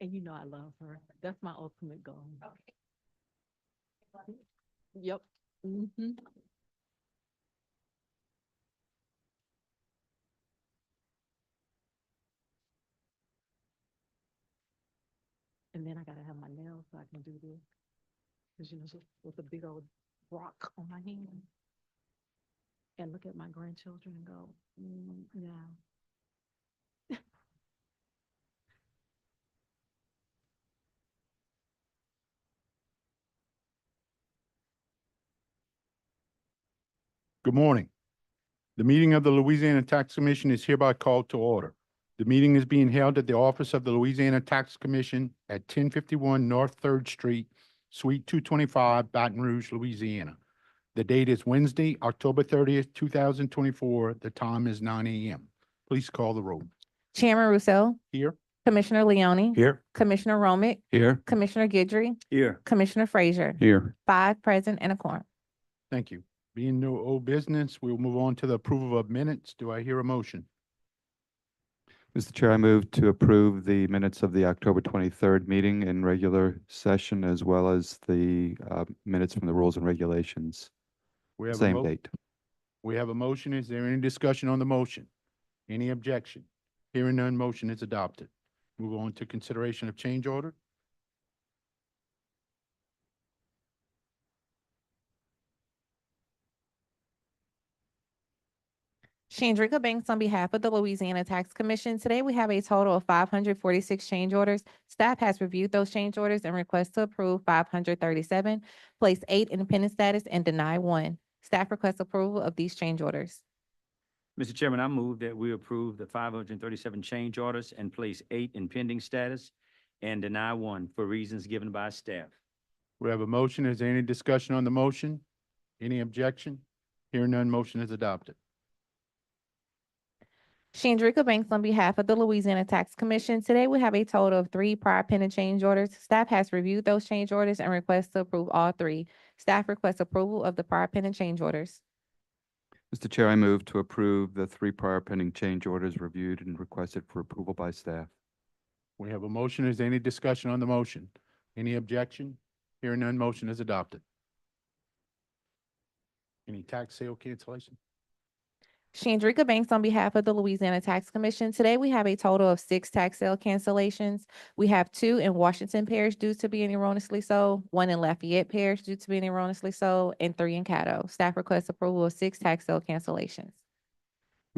And you know I love her. That's my ultimate goal. Yep. Hmm. And then I gotta have my nails so I can do this. Cause you know, just with a big old rock on my hand and look at my grandchildren and go, yeah. Good morning. The meeting of the Louisiana Tax Commission is hereby called to order. The meeting is being held at the office of the Louisiana Tax Commission at 1051 North 3rd Street, Suite 225, Baton Rouge, Louisiana. The date is Wednesday, October 30th, 2024. The time is 9 a.m. Please call the roll. Chairman Russo, Here? Commissioner Leone, Here. Commissioner Romick, Here. Commissioner Guidry, Here. Commissioner Frazier. Here. 5 present and a quorum. Thank you. Being no old business, we'll move on to the approval of minutes. Do I hear a motion? Mr. Chair, I move to approve the minutes of the October 23rd meeting in regular session, as well as the minutes from the rules and regulations. We have a Same date. We have a motion. Is there any discussion on the motion? Any objection? Hearing none, motion is adopted. Move on to consideration of change order. Chandrika Banks on behalf of the Louisiana Tax Commission. Today we have a total of 546 change orders. Staff has reviewed those change orders and requests to approve 537, place 8 in pending status, and deny 1. Staff requests approval of these change orders. Mr. Chairman, I move that we approve the 537 change orders and place 8 in pending status and deny 1 for reasons given by staff. We have a motion. Is there any discussion on the motion? Any objection? Hearing none, motion is adopted. Chandrika Banks on behalf of the Louisiana Tax Commission. Today we have a total of 3 prior pending change orders. Staff has reviewed those change orders and requests to approve all 3. Staff requests approval of the prior pending change orders. Mr. Chair, I move to approve the 3 prior pending change orders reviewed and requested for approval by staff. We have a motion. Is there any discussion on the motion? Any objection? Hearing none, motion is adopted. Any tax sale cancellation? Chandrika Banks on behalf of the Louisiana Tax Commission. Today we have a total of 6 tax sale cancellations. We have 2 in Washington Parish due to being erroneously sold, 1 in Lafayette Parish due to being erroneously sold, and 3 in Caddo. Staff requests approval of 6 tax sale cancellations.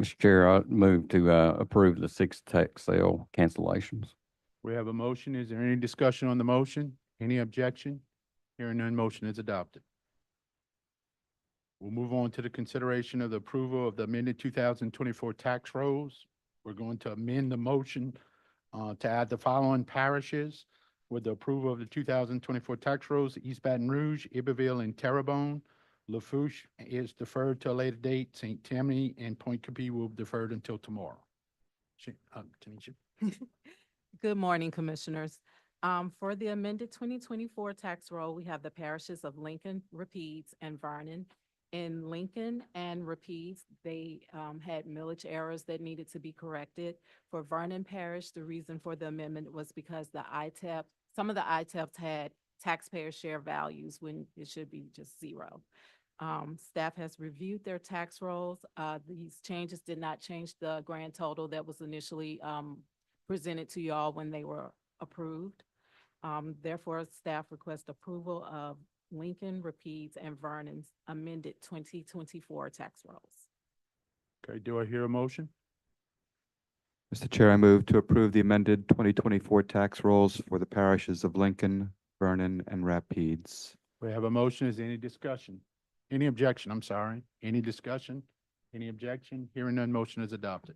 Mr. Chair, I move to approve the 6 tax sale cancellations. We have a motion. Is there any discussion on the motion? Any objection? Hearing none, motion is adopted. We'll move on to the consideration of the approval of the amended 2024 tax rolls. We're going to amend the motion to add the following parishes with the approval of the 2024 tax rolls: East Baton Rouge, Iberville, and Terrebonne. Lafourche is deferred to a later date. St. Tammany and Point Capee will be deferred until tomorrow. Tanisha? Good morning, Commissioners. For the amended 2024 tax roll, we have the parishes of Lincoln, Rapides, and Vernon. In Lincoln and Rapides, they had millage errors that needed to be corrected. For Vernon Parish, the reason for the amendment was because the ITEP, some of the ITEPs had taxpayer share values when it should be just 0. Staff has reviewed their tax rolls. These changes did not change the grand total that was initially presented to y'all when they were approved. Therefore, staff requests approval of Lincoln, Rapides, and Vernon's amended 2024 tax rolls. Okay, do I hear a motion? Mr. Chair, I move to approve the amended 2024 tax rolls for the parishes of Lincoln, Vernon, and Rapides. We have a motion. Is there any discussion? Any objection? I'm sorry. Any discussion? Any objection? Hearing none, motion is adopted.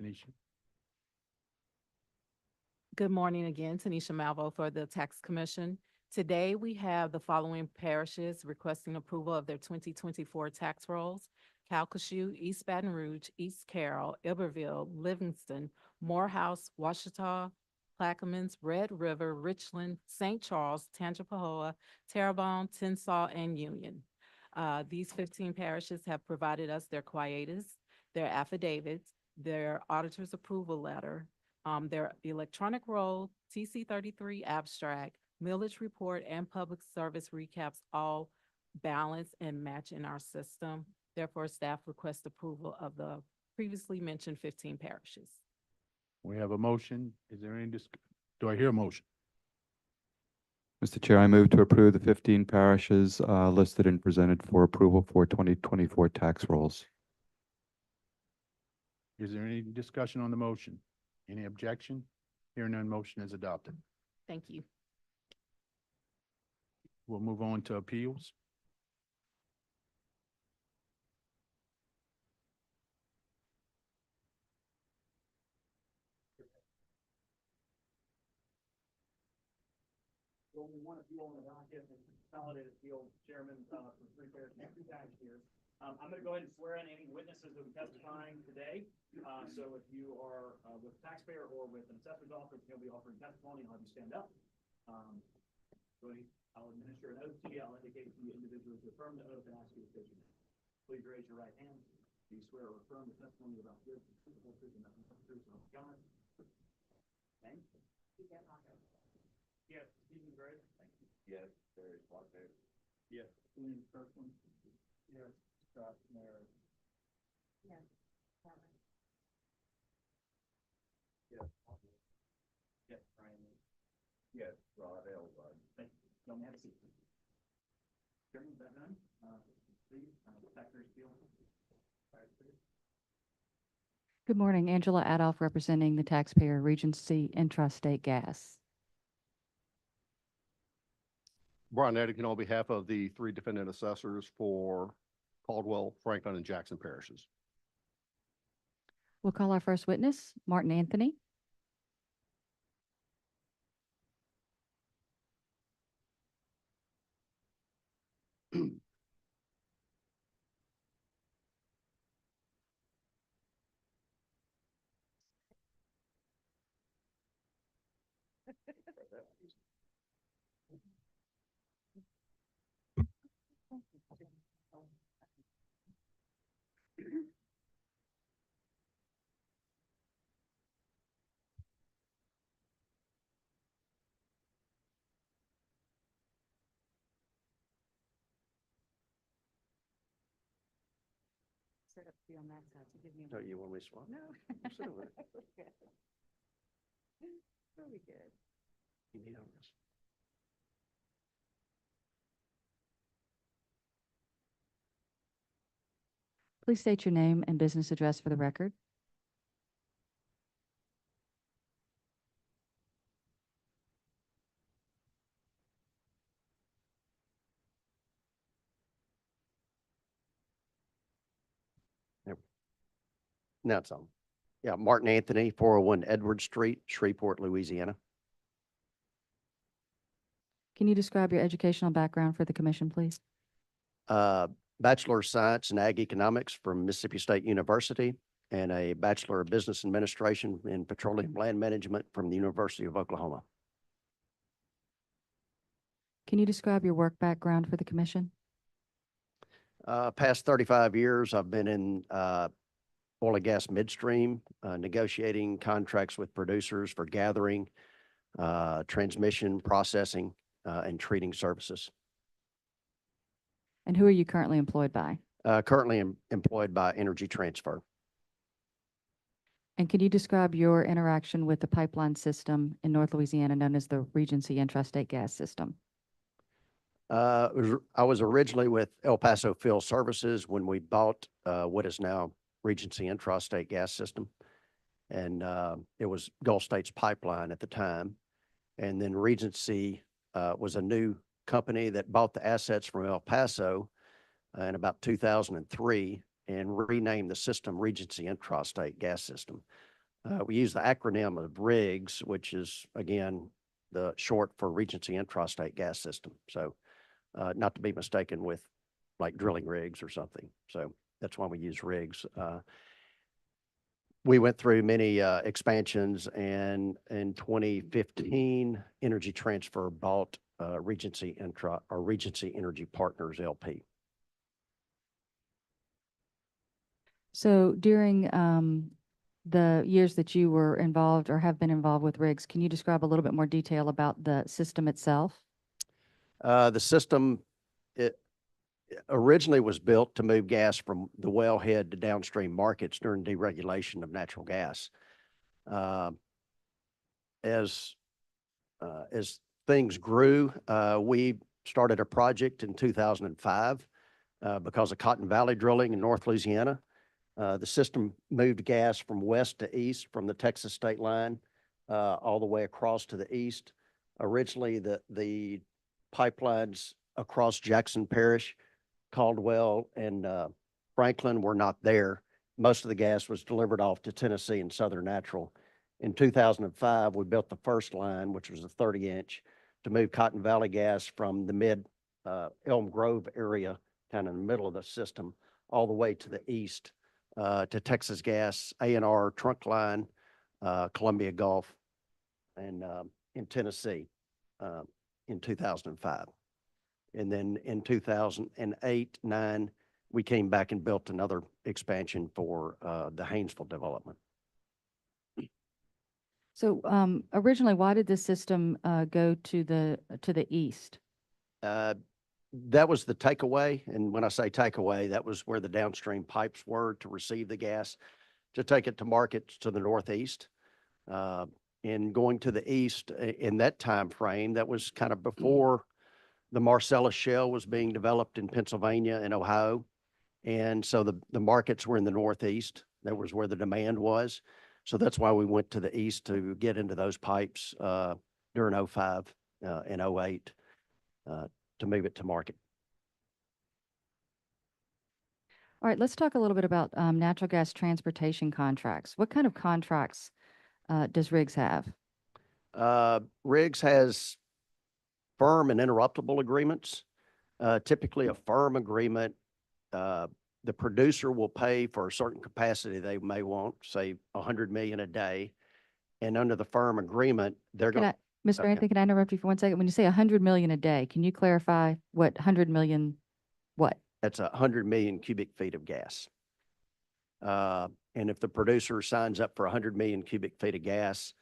Tanisha? Good morning again, Tanisha Malvo for the Tax Commission. Today, we have the following parishes requesting approval of their 2024 tax rolls: Calcasieu, East Baton Rouge, East Carroll, Iberville, Livingston, Morehouse, Ouachita, Plaquemines, Red River, Richland, St. Charles, Tangipahoa, Terrebonne, Tensas, and Union. These 15 parishes have provided us their quietus, their affidavits, their auditor's approval letter, their electronic roll, TC 33 abstract, millage report, and public service recaps all balance and match in our system. Therefore, staff requests approval of the previously mentioned 15 parishes. We have a motion. Is there any do I hear a motion? Mr. Chair, I move to approve the 15 parishes listed and presented for approval for 2024 tax rolls. Is there any discussion on the motion? Any objection? Hearing none, motion is adopted. Thank you. We'll move on to appeals. Only one appeal on the docket, it's a consolidated appeal, Chairman, for three tax years. I'm going to go ahead and swear in any witnesses that will be testifying today. So if you are with a taxpayer or with an assessor's office, you'll be offering testimony, I'll have you stand up. I'll administer an oath to you. I'll indicate to you individuals who affirm the oath and ask you to state your name. Please raise your right hand. Do you swear or affirm the testimony about this, the whole truth, and nothing but the truth, so help you God? Thank you. Yes, Stephen Gray. Thank you. Yes, Barry Swanson. Yes, William Kirkland. Yes, Scott Mayer. Yes, Yes, yes, Brian. Yes, Rod Elrod. Thank you. Y'all may have a seat. Chairman, is that done? Please, taxpayers appeal. Good morning, Angela Adolph representing the taxpayer Regency Intrastate Gas. Brian Etiken on behalf of the three defendant assessors for Caldwell, Franklin, and Jackson parishes. We'll call our first witness, Martin Anthony. Set up to be on that side, so give me a Oh, you want me to swap? No. Absolutely. Very good. You need arms. Please state your name and business address for the record. Now it's on. Yeah, Martin Anthony, 401 Edward Street, Shreveport, Louisiana. Can you describe your educational background for the commission, please? Bachelor of Science in Ag Economics from Mississippi State University and a Bachelor of Business Administration in Petroleum Land Management from the University of Oklahoma. Can you describe your work background for the commission? Past 35 years, I've been in oil and gas midstream, negotiating contracts with producers for gathering, transmission, processing, and treating services. And who are you currently employed by? Currently employed by Energy Transfer. And can you describe your interaction with the pipeline system in North Louisiana known as the Regency Intrastate Gas System? I was originally with El Paso Field Services when we bought what is now Regency Intrastate Gas System. And it was Gulf States Pipeline at the time. And then Regency was a new company that bought the assets from El Paso in about 2003 and renamed the system Regency Intrastate Gas System. We use the acronym of RIGS, which is, again, the short for Regency Intrastate Gas System. So not to be mistaken with like drilling rigs or something. So that's why we use RIGS. We went through many expansions, and in 2015, Energy Transfer bought Regency Energy Partners LP. So during the years that you were involved or have been involved with rigs, can you describe a little bit more detail about the system itself? The system, it originally was built to move gas from the wellhead to downstream markets during deregulation of natural gas. Uh, As, as things grew, we started a project in 2005 because of Cotton Valley drilling in North Louisiana. The system moved gas from west to east from the Texas state line all the way across to the east. Originally, the pipelines across Jackson Parish, Caldwell, and Franklin were not there. Most of the gas was delivered off to Tennessee and Southern Natural. In 2005, we built the first line, which was a 30-inch, to move Cotton Valley gas from the mid Elm Grove area, kind of in the middle of the system, all the way to the east to Texas Gas, A&R trunk line, Columbia Gulf, and in Tennessee in 2005. And then in 2008, 9, we came back and built another expansion for the Haynesville development. So originally, why did this system go to the east? That was the takeaway. And when I say takeaway, that was where the downstream pipes were to receive the gas, to take it to markets to the northeast. And going to the east in that time frame, that was kind of before the Marcellus Shale was being developed in Pennsylvania and Ohio. And so the markets were in the northeast. That was where the demand was. So that's why we went to the east to get into those pipes during 05 and 08 to move it to market. All right, let's talk a little bit about natural gas transportation contracts. What kind of contracts does Riggs have? Riggs has firm and interruptible agreements. Typically a firm agreement, the producer will pay for a certain capacity they may want, say 100 million a day. And under the firm agreement, they're going to. Mr. Okay. Anthony, can I interrupt you for 1 second? When you say 100 million a day, can you clarify what 100 million, what? That's 100 million cubic feet of gas. And if the producer signs up for 100 million cubic feet of gas,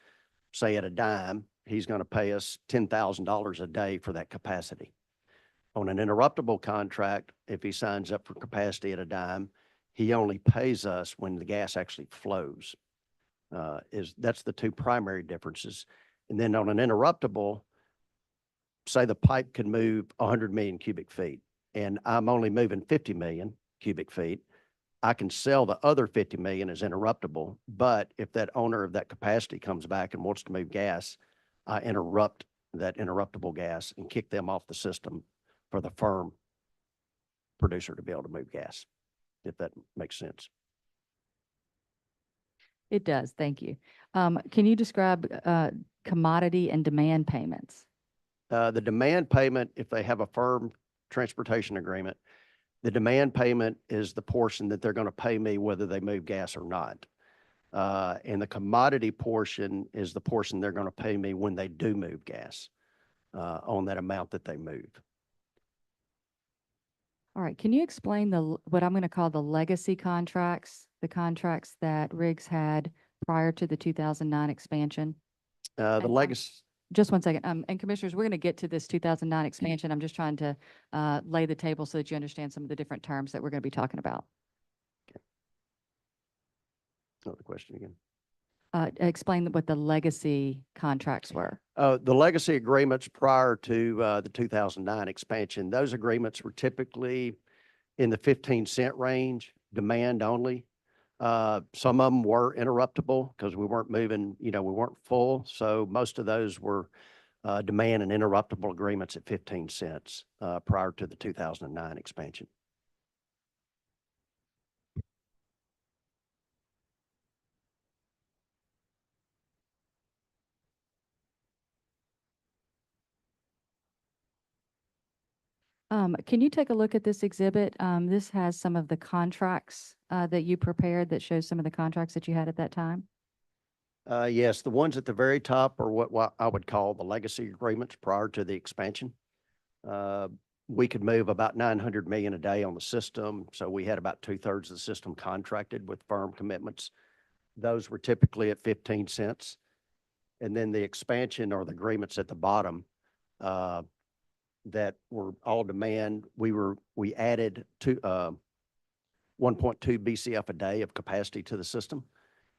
say at a dime, he's going to pay us $10,000 a day for that capacity. On an interruptible contract, if he signs up for capacity at a dime, he only pays us when the gas actually flows. That's the two primary differences. And then on an interruptible, say the pipe can move 100 million cubic feet, and I'm only moving 50 million cubic feet. I can sell the other 50 million as interruptible, but if that owner of that capacity comes back and wants to move gas, I interrupt that interruptible gas and kick them off the system for the firm producer to be able to move gas, if that makes sense. It does, thank you. Can you describe commodity and demand payments? The demand payment, if they have a firm transportation agreement, the demand payment is the portion that they're going to pay me whether they move gas or not. And the commodity portion is the portion they're going to pay me when they do move gas on that amount that they move. All right, can you explain what I'm going to call the legacy contracts, the contracts that Riggs had prior to the 2009 expansion? The legacy. Just 1 second. And commissioners, we're going to get to this 2009 expansion. I'm just trying to lay the table so that you understand some of the different terms that we're going to be talking about. Another question again. Explain what the legacy contracts were. The legacy agreements prior to the 2009 expansion, those agreements were typically in the 15-cent range, demand only. Some of them were interruptible because we weren't moving, we weren't full. So most of those were demand and interruptible agreements at 15 cents prior to the 2009 expansion. Can you take a look at this exhibit? This has some of the contracts that you prepared that shows some of the contracts that you had at that time. Yes, the ones at the very top are what I would call the legacy agreements prior to the expansion. We could move about 900 million a day on the system. So we had about 2/3 of the system contracted with firm commitments. those were typically at 15 cents. And then the expansion or the agreements at the bottom, that were all demand, we added 1.2 BCF a day of capacity to the system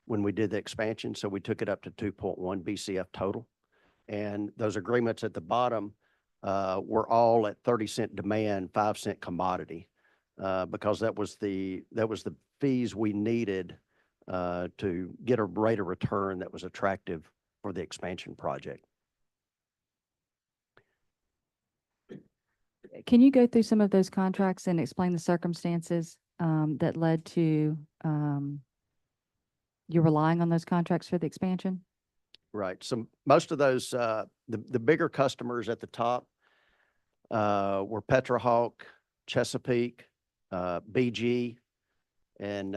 when we did the expansion. So we took it up to 2.1 BCF total. And those agreements at the bottom, were all at 30-cent demand, 5-cent commodity, because that was the fees we needed, to get a rate of return that was attractive for the expansion project. Can you go through some of those contracts and explain the circumstances that led to you relying on those contracts for the expansion? Right. So most of those, the bigger customers at the top, were Petrohawk, Chesapeake, BG, and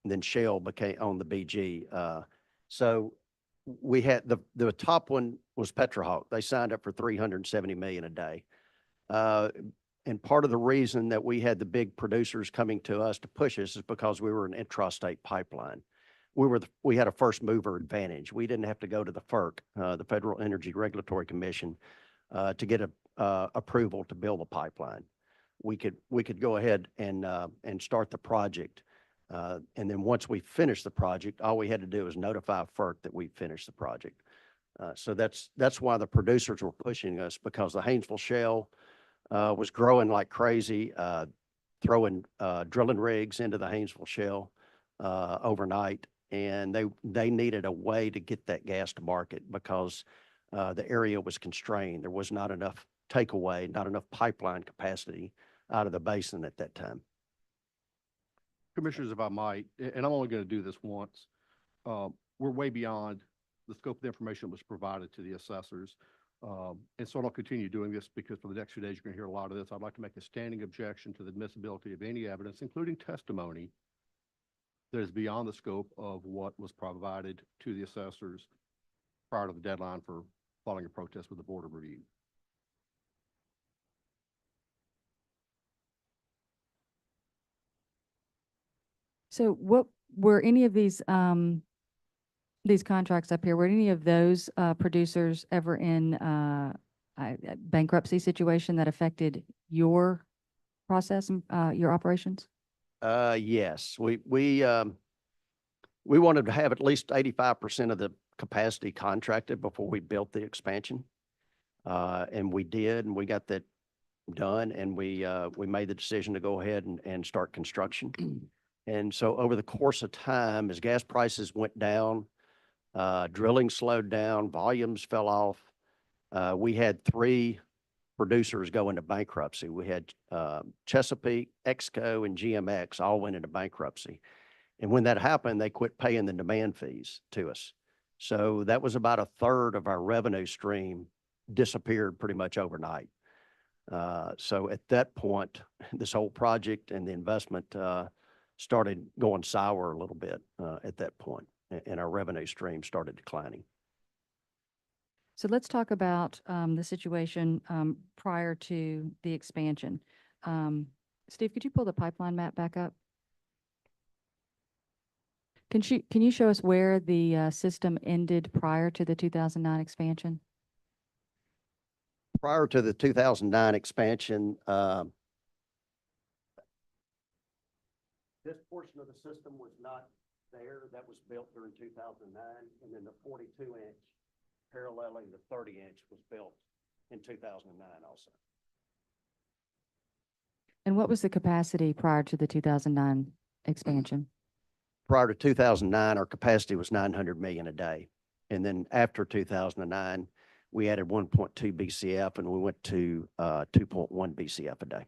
then Shell became on the BG. So we had the top one was Petrohawk. They signed up for 370 million a day. And part of the reason that we had the big producers coming to us to push us is because we were an intrastate pipeline. We had a first mover advantage. We didn't have to go to the FERC, the Federal Energy Regulatory Commission, to get approval to build a pipeline. We could go ahead and start the project. And then once we finished the project, all we had to do was notify FERC that we finished the project. So that's why the producers were pushing us, because the Haynesville Shale was growing like crazy, throwing drilling rigs into the Haynesville Shale overnight. And they needed a way to get that gas to market because the area was constrained. There was not enough takeaway, not enough pipeline capacity out of the basin at that time. Commissioners, if I might, and I'm only going to do this once, we're way beyond the scope of the information that was provided to the assessors. And so I'll continue doing this because for the next few days, you're going to hear a lot of this. I'd like to make a standing objection to the admissibility of any evidence, including testimony, that is beyond the scope of what was provided to the assessors prior to the deadline for filing a protest with the Board of Review. So what were any of these contracts up here, were any of those producers ever in a bankruptcy situation that affected your process, your operations? Yes, we wanted to have at least 85% of the capacity contracted before we built the expansion. And we did, and we got that done, and we made the decision to go ahead and start construction. And so over the course of time, as gas prices went down, drilling slowed down, volumes fell off. We had 3 producers go into bankruptcy. We had Chesapeake, Exco, and GMX all went into bankruptcy. And when that happened, they quit paying the demand fees to us. So that was about a third of our revenue stream disappeared pretty much overnight. So at that point, this whole project and the investment started going sour a little bit at that point, and our revenue stream started declining. So let's talk about the situation prior to the expansion. Steve, could you pull the pipeline map back up? Can you show us where the system ended prior to the 2009 expansion? Prior to the 2009 expansion, this portion of the system was not there. That was built during 2009, and then the 42-inch paralleling the 30-inch was built in 2009 also. And what was the capacity prior to the 2009 expansion? Prior to 2009, our capacity was 900 million a day. And then after 2009, we added 1.2 BCF and we went to 2.1 BCF a day.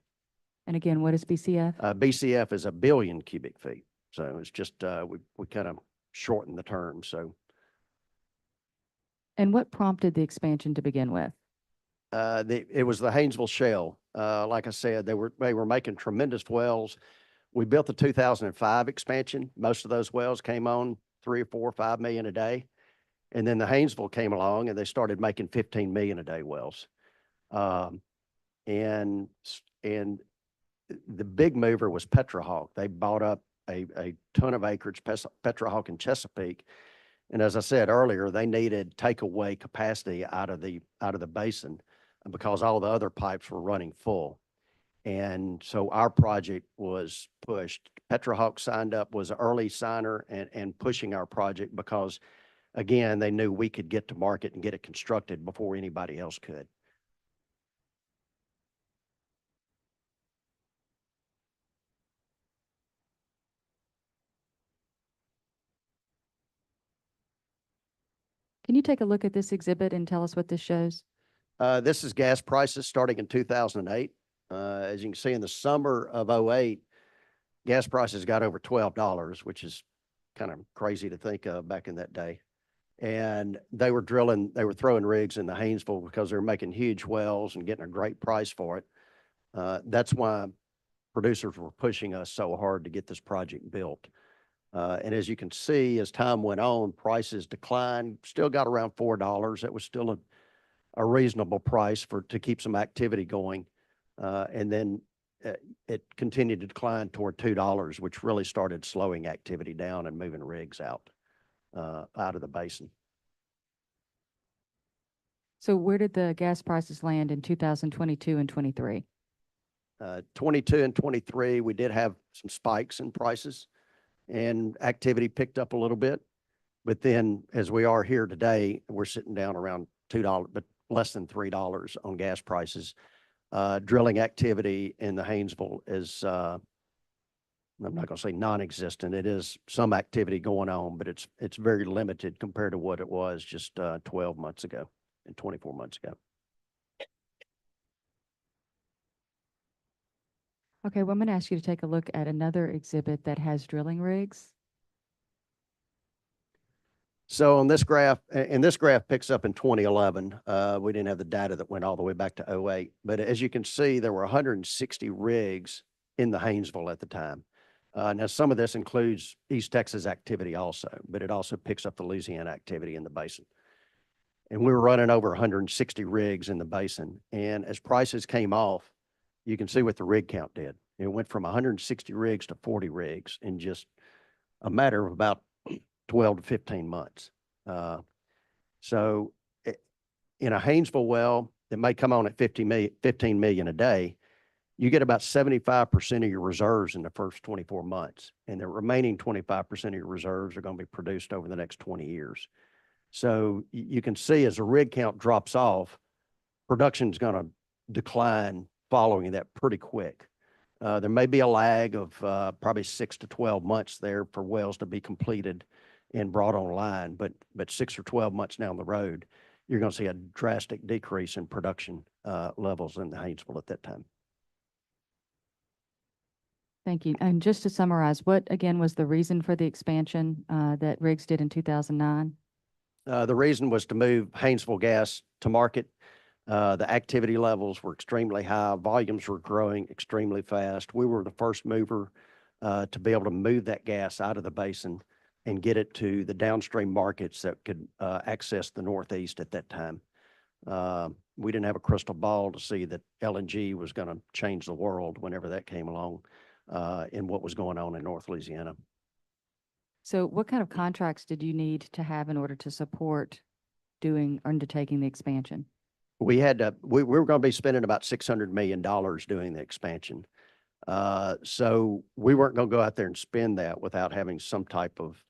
And again, what is BCF? BCF is a billion cubic feet. So it's just, we kind of shortened the term. So. And what prompted the expansion to begin with? It was the Haynesville Shale. Like I said, they were making tremendous wells. We built the 2005 expansion. Most of those wells came on 3 or 4 or 5 million a day. And then the Haynesville came along and they started making 15 million a day wells. And the big mover was Petrahawk. They bought up a ton of acreage, Petrahawk and Chesapeake. And as I said earlier, they needed takeaway capacity out of the basin because all the other pipes were running full. And so our project was pushed. Petrahawk signed up, was an early signer and pushing our project because, again, they knew we could get to market and get it constructed before anybody else could. Can you take a look at this exhibit and tell us what this shows? This is gas prices starting in 2008. As you can see, in the summer of '08, gas prices got over $12, which is kind of crazy to think of back in that day. And they were throwing rigs in the Haynesville because they were making huge wells and getting a great price for it. That's why producers were pushing us so hard to get this project built. And as you can see, as time went on, prices declined, still got around $4. That was still a reasonable price to keep some activity going. And then it continued to decline toward $2, which really started slowing activity down and moving rigs out of the basin. So where did the gas prices land in 2022 and 23? 22 and 23, we did have some spikes in prices and activity picked up a little bit. But then as we are here today, we're sitting down around $2, but less than $3 on gas prices. Drilling activity in the Haynesville is, I'm not going to say non-existent. It is some activity going on, but it's very limited compared to what it was just 12 months ago and 24 months ago. Okay, well, I'm going to ask you to take a look at another exhibit that has drilling rigs. So on this graph, and this graph picks up in 2011. We didn't have the data that went all the way back to '08, but as you can see, there were 160 rigs in the Haynesville at the time. Now, some of this includes East Texas activity also, but it also picks up the Louisiana activity in the basin. And we were running over 160 rigs in the basin. And as prices came off, you can see what the rig count did. It went from 160 rigs to 40 rigs in just a matter of about 12 to 15 months. So in a Haynesville well that may come on at 15 million a day, you get about 75% of your reserves in the first 24 months. And the remaining 25% of your reserves are going to be produced over the next 20 years. So you can see as the rig count drops off, production is going to decline following that pretty quick. There may be a lag of probably 6 to 12 months there for wells to be completed and brought online, but 6 or 12 months down the road, you're going to see a drastic decrease in production levels in the Haynesville at that time. Thank you. And just to summarize, what again was the reason for the expansion that rigs did in 2009? The reason was to move Haynesville gas to market. The activity levels were extremely high. Volumes were growing extremely fast. We were the first mover to be able to move that gas out of the basin and get it to the downstream markets that could access the Northeast at that time. We didn't have a crystal ball to see that LNG was going to change the world whenever that came along in what was going on in North Louisiana. So what kind of contracts did you need to have in order to support undertaking the expansion? We were going to be spending about $600 million doing the expansion. So we weren't going to go out there and spend that without having some type of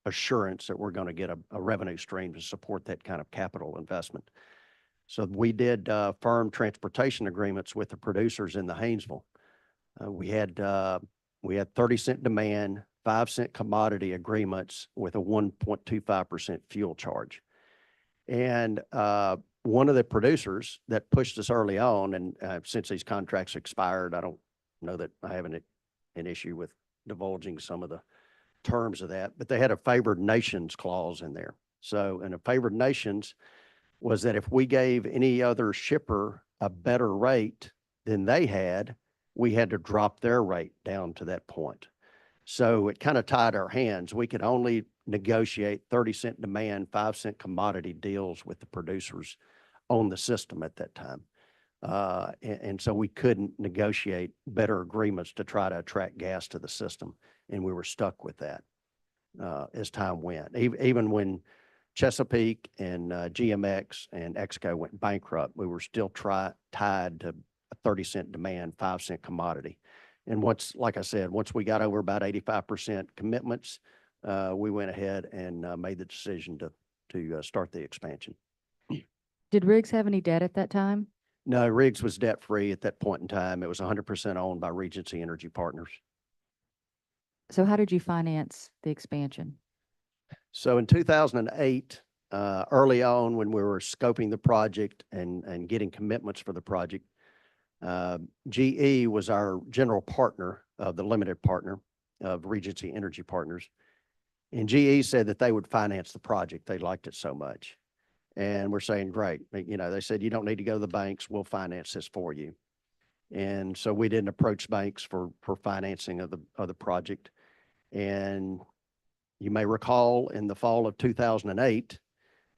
assurance that we're going to get a revenue stream to support that kind of capital investment. So we did firm transportation agreements with the producers in the Haynesville. We had 30-cent demand, 5-cent commodity agreements with a 1.25% fuel charge. And one of the producers that pushed us early on, and since these contracts expired, I don't know that I have an issue with divulging some of the terms of that, but they had a favored nations clause in there. So, and a favored nations was that if we gave any other shipper a better rate than they had, we had to drop their rate down to that point. So it kind of tied our hands. We could only negotiate 30-cent demand, 5-cent commodity deals with the producers on the system at that time. And so we couldn't negotiate better agreements to try to attract gas to the system. And we were stuck with that as time went. Even when Chesapeake and GMX and Exco went bankrupt, we were still tied to a 30-cent demand, 5-cent commodity. And like I said, once we got over about 85% commitments, we went ahead and made the decision to start the expansion. Did Riggs have any debt at that time? No, Riggs was debt-free at that point in time. It was 100% owned by Regency Energy Partners. So how did you finance the expansion? So in 2008, early on when we were scoping the project and getting commitments for the project, GE was our general partner of the limited partner of Regency Energy Partners. And GE said that they would finance the project. They liked it so much. And we're saying, great. They said, you don't need to go to the banks. We'll finance this for you. And so we didn't approach banks for financing of the project. And you may recall in the fall of 2008,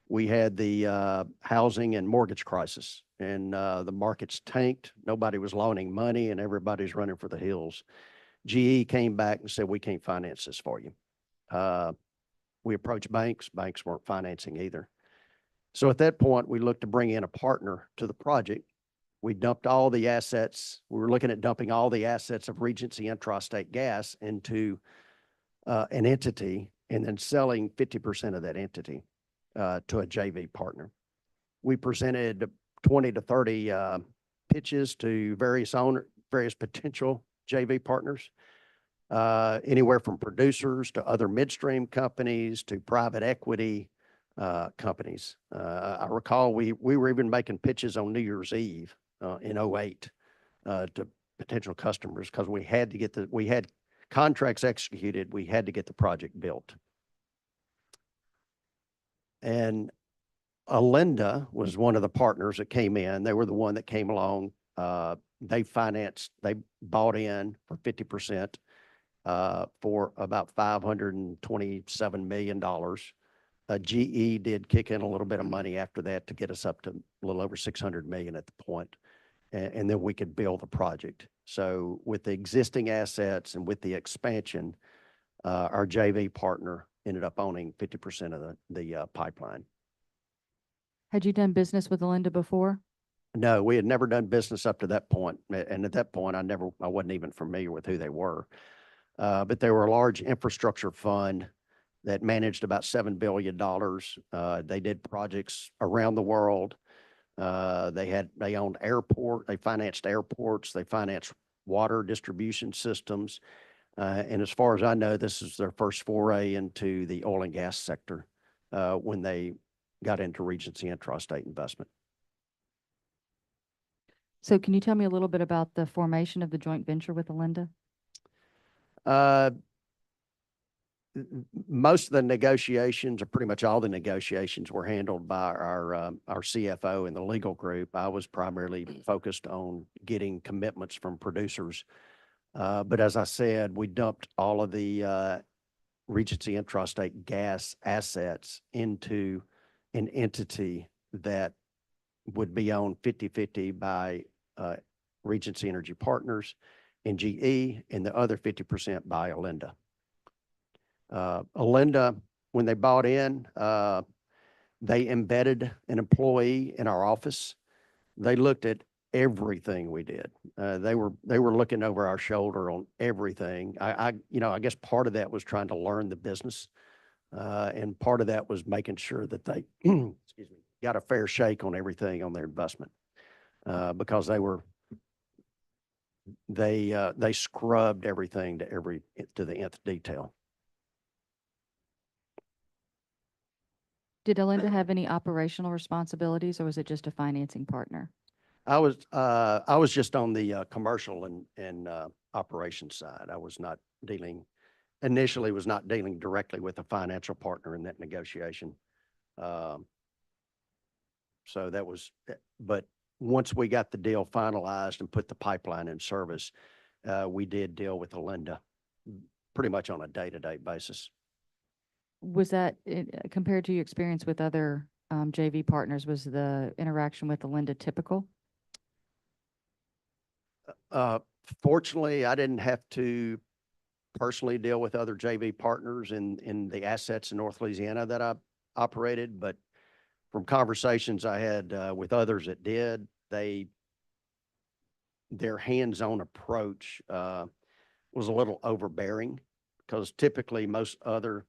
we had the housing and mortgage crisis, and the markets tanked. Nobody was loaning money, and everybody's running for the hills. GE came back and said, we can't finance this for you. We approached banks. Banks weren't financing either. So at that point, we looked to bring in a partner to the project. We dumped all the assets. We were looking at dumping all the assets of Regency Intrastate Gas into an entity and then selling 50% of that entity to a JV partner. We presented 20 to 30 pitches to various potential JV partners, anywhere from producers to other midstream companies to private equity companies. I recall we were even making pitches on New Year's Eve in 2008 to potential customers because we had contracts executed. We had to get the project built. And Alinda was one of the partners that came in. They were the one that came along. They bought in for 50% for about $527 million. GE did kick in a little bit of money after that to get us up to a little over 600 million at the point, and then we could build the project. So with the existing assets and with the expansion, our JV partner ended up owning 50% of the pipeline. Had you done business with Alinda before? No, we had never done business up to that point. And at that point, I wasn't even familiar with who they were. But they were a large infrastructure fund that managed about $7 billion. They did projects around the world. They owned they financed airports, they financed water distribution systems. And as far as I know, this is their first foray into the oil and gas sector when they got into Regency Intrastate Investment. So can you tell me a little bit about the formation of the joint venture with Alinda? Most of the negotiations, or pretty much all the negotiations, were handled by our CFO and the legal group. I was primarily focused on getting commitments from producers. But as I said, we dumped all of the Regency Intrastate Gas assets into an entity that would be owned 50-50 by Regency Energy Partners and GE, and the other 50% by Alinda. Alinda, when they bought in, they embedded an employee in our office. They looked at everything we did. They were looking over our shoulder on everything. I guess part of that was trying to learn the business, and part of that was making sure that they, excuse me, got a fair shake on everything on their investment, because they scrubbed everything to the nth detail. Did Alinda have any operational responsibilities, or was it just a financing partner? I was just on the commercial and operations side. I was not initially not dealing directly with a financial partner in that negotiation. So but once we got the deal finalized and put the pipeline in service, we did deal with Alinda pretty much on a day-to-day basis. Was that, compared to your experience with other JV partners, was the interaction with Alinda typical? Uh, Fortunately, I didn't have to personally deal with other JV partners in the assets in North Louisiana that I operated, but from conversations I had with others that did, their hands-on approach was a little overbearing because typically most other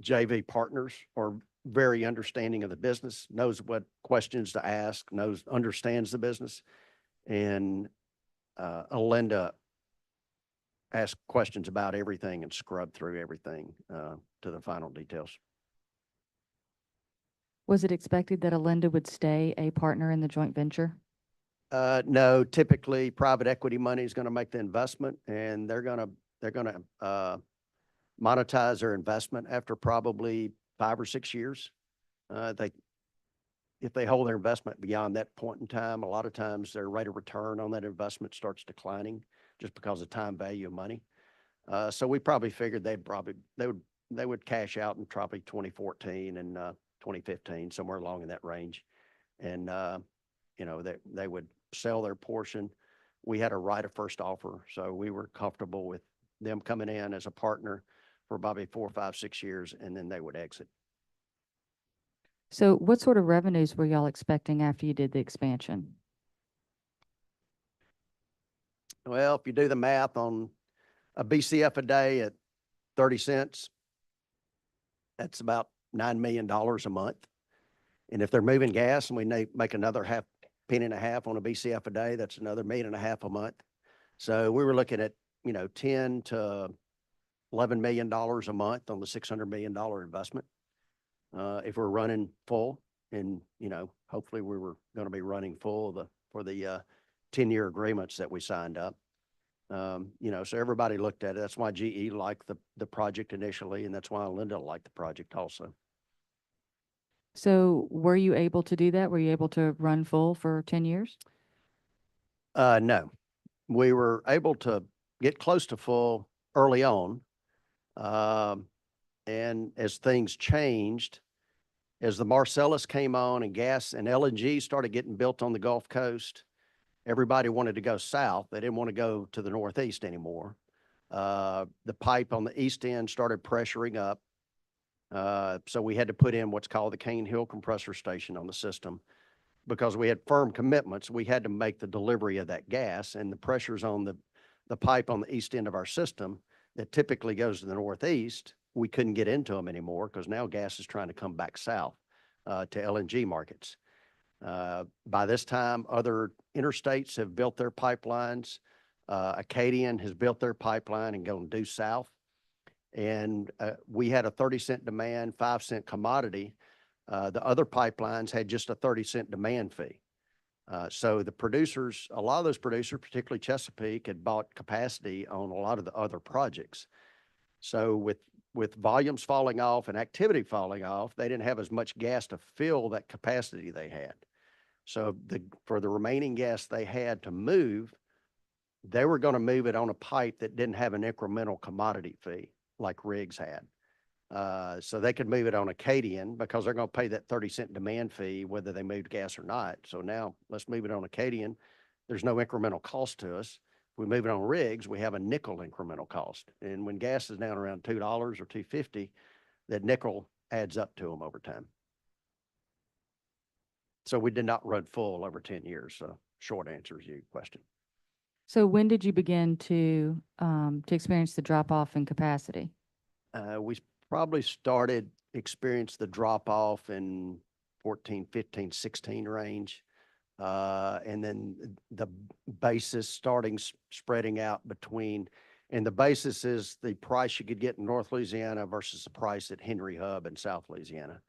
JV partners are very understanding of the business, knows what questions to ask, understands the business. And Alinda asked questions about everything and scrubbed through everything to the final details. Was it expected that Alinda would stay a partner in the joint venture? No, typically private equity money is going to make the investment and they're going to monetize their investment after probably 5 or 6 years. If they hold their investment beyond that point in time, a lot of times their rate of return on that investment starts declining just because of time value of money. So we probably figured they would cash out in probably 2014 and 2015, somewhere along in that range. And, they would sell their portion. We had a right of first offer, so we were comfortable with them coming in as a partner for probably 4, 5, 6 years, and then they would exit. So what sort of revenues were y'all expecting after you did the expansion? Well, if you do the math on a BCF a day at 30 cents, that's about $9 million a month. And if they're moving gas and we make another penny and a half on a BCF a day, that's another $1.5 million a month. So we were looking at, $10 to $11 million a month on the $600 million investment. If we're running full and, hopefully we were going to be running full for the 10-year agreements that we signed up. So everybody looked at it. That's why GE liked the project initially, and that's why Linda liked the project also. So were you able to do that? Were you able to run full for 10 years? No, we were able to get close to full early on. And as things changed, as the Marcellus came on and gas and LNG started getting built on the Gulf Coast, everybody wanted to go south. They didn't want to go to the Northeast anymore. The pipe on the east end started pressuring up. So we had to put in what's called the Cane Hill compressor station on the system because we had firm commitments. We had to make the delivery of that gas, and the pressures on the pipe on the east end of our system that typically goes to the Northeast, we couldn't get into them anymore because now gas is trying to come back south to LNG markets. By this time, other interstates have built their pipelines. Acadian has built their pipeline and gone due south. And we had a 30-cent demand, 5-cent commodity. The other pipelines had just a 30-cent demand fee. So the producers, a lot of those producers, particularly Chesapeake, had bought capacity on a lot of the other projects. So with volumes falling off and activity falling off, they didn't have as much gas to fill that capacity they had. So for the remaining gas they had to move, they were going to move it on a pipe that didn't have an incremental commodity fee like rigs had. So they could move it on Acadian because they're going to pay that 30-cent demand fee whether they moved gas or not. So now let's move it on Acadian. There's no incremental cost to us. If we move it on rigs, we have a nickel incremental cost. And when gas is down around $2 or $2.50, that nickel adds up to them over time. So we did not run full over 10 years. So short answer is your question. So when did you begin to experience the drop off in capacity? We probably started experience the drop off in 14, 15, 16 range. And then the basis spreading out between, and the basis is the price you could get in North Louisiana versus the price at Henry Hub in South Louisiana.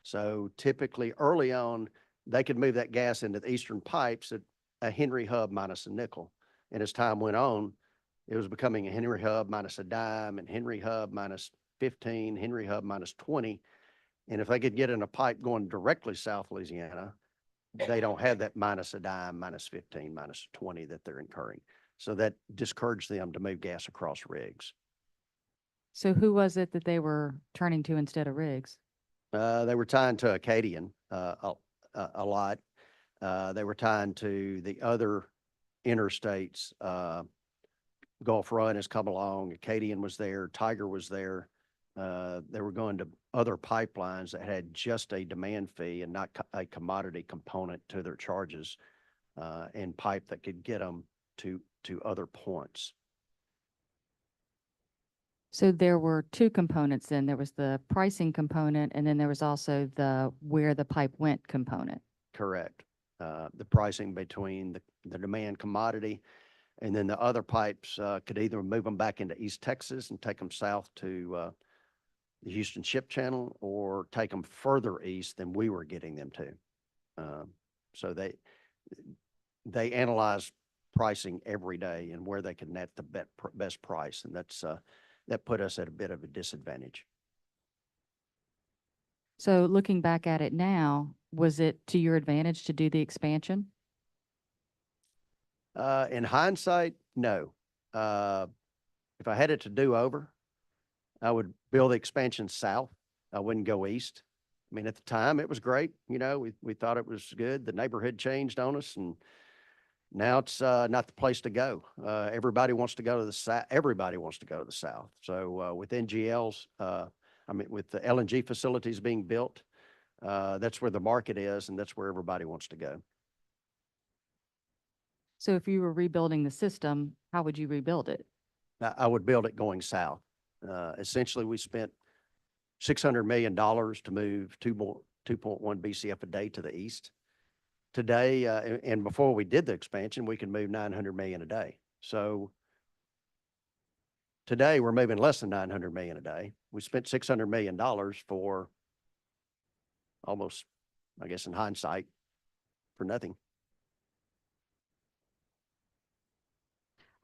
So typically early on, they could move that gas into the eastern pipes at a Henry Hub minus a nickel. And as time went on, it was becoming a Henry Hub minus a dime and Henry Hub minus 15, Henry Hub minus 20. And if they could get in a pipe going directly South Louisiana, they don't have that minus a dime, minus 15, minus 20 that they're incurring. So that discouraged them to move gas across rigs. So who was it that they were turning to instead of rigs? They were tying to Acadian a lot. They were tying to the other interstates. Gulf Run has come along, Acadian was there, Tiger was there. They were going to other pipelines that had just a demand fee and not a commodity component to their charges, and pipe that could get them to other points. So there were two components then. There was the pricing component, and then there was also the where the pipe went component. Correct. The pricing between the demand commodity, and then the other pipes could either move them back into East Texas and take them south to the Houston Ship Channel, or take them further east than we were getting them to. So they analyze pricing every day and where they can net the best price, and that put us at a bit of a disadvantage. So looking back at it now, was it to your advantage to do the expansion? In hindsight, no. If I had it to do over, I would build the expansion south. I wouldn't go east. I mean, at the time, it was great. You know, we thought it was good. The neighborhood changed on us, and now it's not the place to go. Everybody wants to go to the south. Everybody wants to go to the south. So with NGLs, with the LNG facilities being built, that's where the market is, and that's where everybody wants to go. So if you were rebuilding the system, how would you rebuild it? I would build it going south. Essentially, we spent $600 million to move 2.1 BCF a day to the east. Today, and before we did the expansion, we could move 900 million a day. So today we're moving less than 900 million a day. We spent $600 million for almost, I guess in hindsight, for nothing.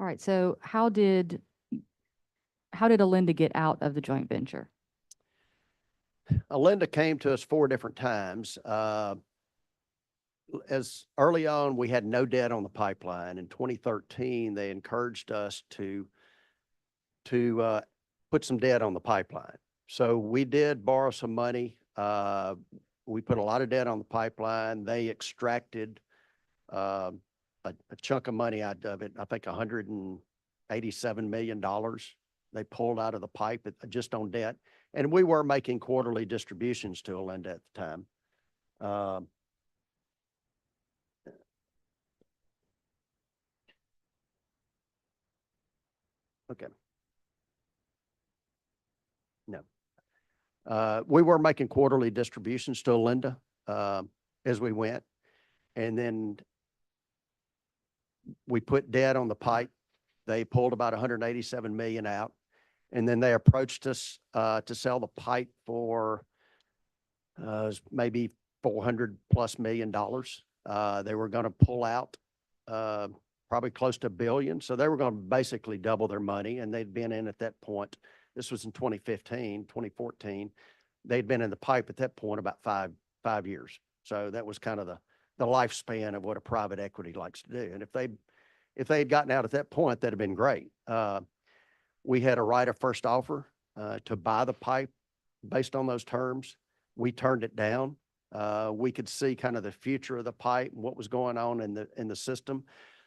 All right, so how did Alinda get out of the joint venture? Alinda came to us 4 different times. As early on, we had no debt on the pipeline. In 2013, they encouraged us to put some debt on the pipeline. So we did borrow some money. We put a lot of debt on the pipeline. They extracted a chunk of money out of it. I think $187 million they pulled out of the pipe just on debt. And we were making quarterly distributions to Alinda at the time. Okay. No. We were making quarterly distributions to Alinda as we went. And then we put debt on the pipe. They pulled about 187 million out. And then they approached us to sell the pipe for maybe $400+ million. They were going to pull out probably close to $1 billion. So they were going to basically double their money, and they'd been in at that point. This was in 2014. They'd been in the pipe at that point about five years. So that was kind of the lifespan of what a private equity likes to do. And if they had gotten out at that point, that'd have been great. We had a right of first offer to buy the pipe based on those terms. We turned it down. We could see kind of the future of the pipe and what was going on in the system,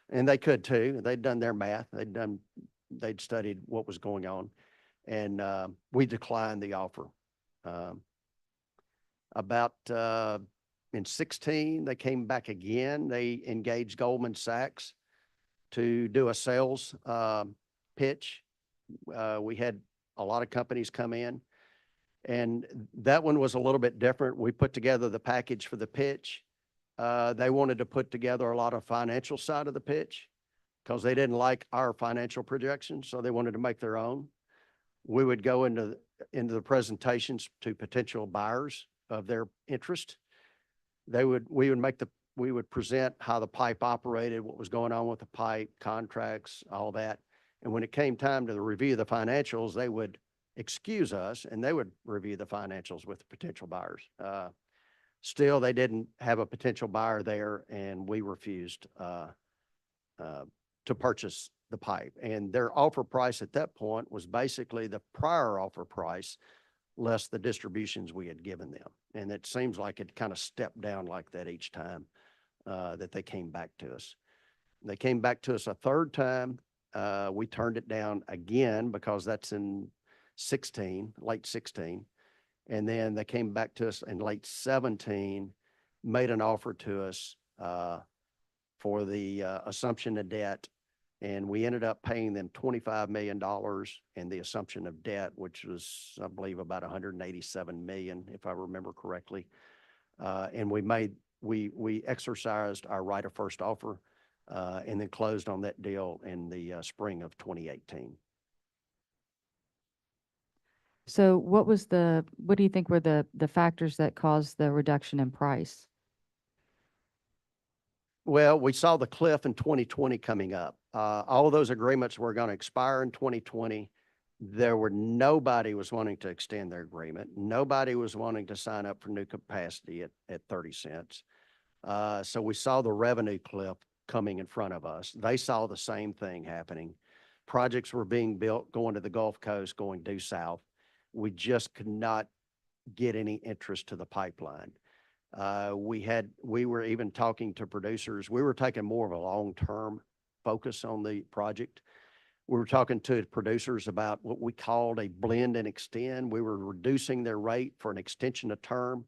and they could too. They'd done their math. They'd studied what was going on, and we declined the offer. In 2016, they came back again. They engaged Goldman Sachs to do a sales pitch. We had a lot of companies come in, and that one was a little bit different. We put together the package for the pitch. They wanted to put together a lot of financial side of the pitch because they didn't like our financial projections, so they wanted to make their own. We would go into the presentations to potential buyers of their interest. We would present how the pipe operated, what was going on with the pipe, contracts, all that. And when it came time to review the financials, they would excuse us and they would review the financials with the potential buyers. Still, they didn't have a potential buyer there, and we refused to purchase the pipe. And their offer price at that point was basically the prior offer price less the distributions we had given them. And it seems like it kind of stepped down like that each time that they came back to us. They came back to us a third time. We turned it down again because that's in 16, late 16. And then they came back to us in late 17, made an offer to us for the assumption of debt. And we ended up paying them $25 million in the assumption of debt, which was, I believe, about 187 million, if I remember correctly. And we exercised our right of first offer and then closed on that deal in the spring of 2018. So what do you think were the factors that caused the reduction in price? Well, we saw the cliff in 2020 coming up. All of those agreements were going to expire in 2020. Nobody was wanting to extend their agreement. Nobody was wanting to sign up for new capacity at 30 cents. So we saw the revenue cliff coming in front of us. They saw the same thing happening. Projects were being built, going to the Gulf Coast, going due south. We just could not get any interest to the pipeline. We were even talking to producers. We were taking more of a long-term focus on the project. We were talking to producers about what we called a blend and extend. We were reducing their rate for an extension of term.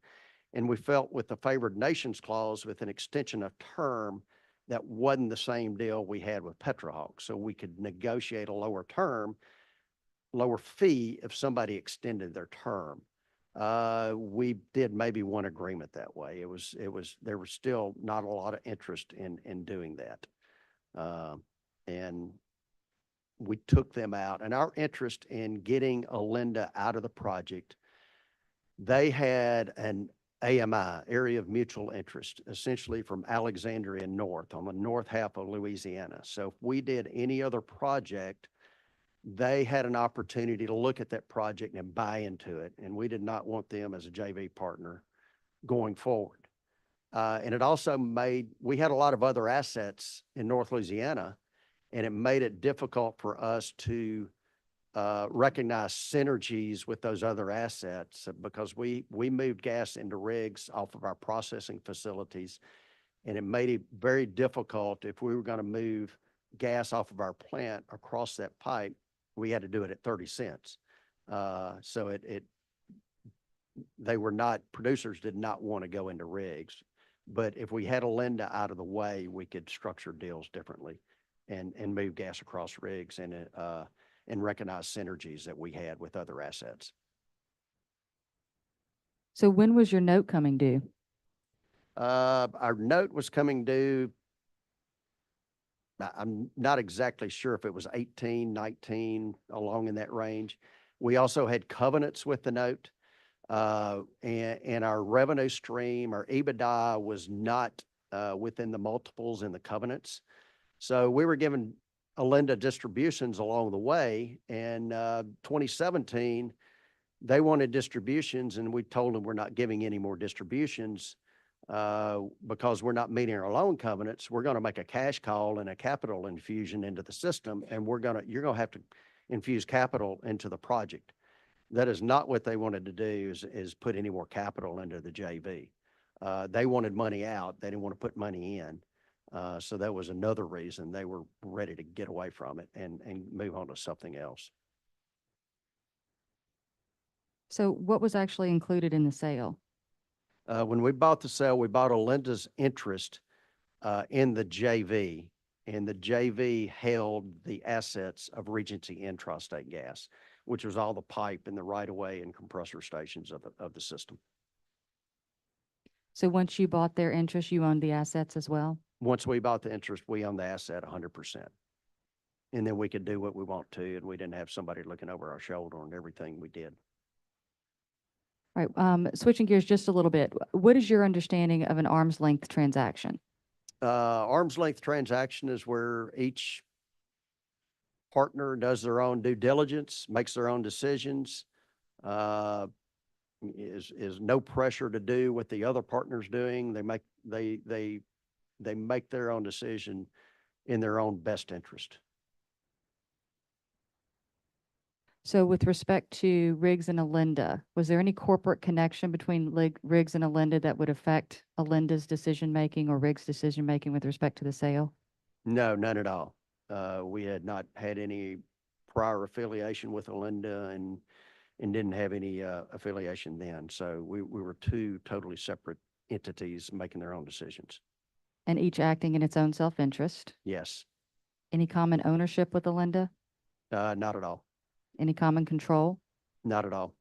And we felt with the favored nations clause, with an extension of term, that wasn't the same deal we had with Petrohawk. So we could negotiate a lower term, lower fee if somebody extended their term. We did maybe one agreement that way. There was still not a lot of interest in doing that. And we took them out, and our interest in getting Olinda out of the project, they had an AMI, Area of Mutual Interest, essentially from Alexandria north, on the north half of Louisiana. So if we did any other project, they had an opportunity to look at that project and buy into it. And we did not want them as a JV partner going forward. And it also we had a lot of other assets in North Louisiana, and it made it difficult for us to recognize synergies with those other assets because we moved gas into rigs off of our processing facilities, and it made it very difficult if we were going to move gas off of our plant across that pipe. We had to do it at 30 cents. So producers did not want to go into rigs. But if we had Olinda out of the way, we could structure deals differently and move gas across rigs and recognize synergies that we had with other assets. So when was your note coming due? Our note was coming due, I'm not exactly sure if it was 18, 19, along in that range. We also had covenants with the note, and our revenue stream, our EBITDA was not within the multiples in the covenants. So we were given Olinda distributions along the way, and 2017, they wanted distributions, and we told them we're not giving any more distributions because we're not meeting our loan covenants. We're going to make a cash call and a capital infusion into the system, and you're going to have to infuse capital into the project. That is not what they wanted to do, is put any more capital into the JV. They wanted money out. They didn't want to put money in. So that was another reason they were ready to get away from it and move on to something else. So what was actually included in the sale? When we bought the sale, we bought Olinda's interest in the JV, and the JV held the assets of Regency Intrastate Gas, which was all the pipe and the right-of-way and compressor stations of the system. So once you bought their interest, you owned the assets as well? Once we bought the interest, we owned the asset 100%. And then we could do what we want to, and we didn't have somebody looking over our shoulder on everything we did. All right, switching gears just a little bit. What is your understanding of an arm's length transaction? Arm's length transaction is where each partner does their own due diligence, makes their own decisions, is no pressure to do what the other partner's doing. They make their own decision in their own best interest. So with respect to Riggs and Olinda, was there any corporate connection between Riggs and Olinda that would affect Olinda's decision-making or Riggs' decision-making with respect to the sale? No, none at all. We had not had any prior affiliation with Olinda and didn't have any, affiliation then. So we were two totally separate entities making their own decisions. And each acting in its own self-interest. Yes, Any common ownership with Alinda? not at all. Any common control? Not at all.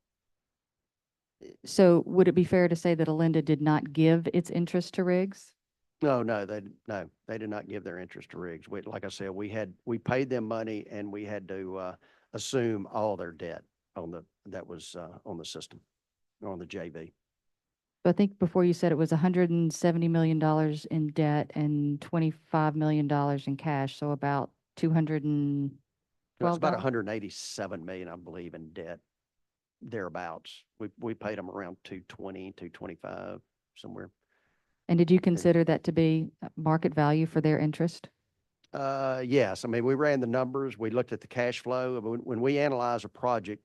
So would it be fair to say that Alinda did not give its interest to Riggs? No, they did not give their interest to Riggs. Like I said, we paid them money and we had to, assume all their debt that was, on the system, on the JV. So I think before you said it was $170 million in debt and $25 million in cash, so about 200 and No, it's about $12. 187 million, I believe, in debt, thereabouts. We paid them around 220, 225, somewhere. And did you consider that to be market value for their interest? Yes, I mean, we ran the numbers, we looked at the cash flow. When we analyze a project,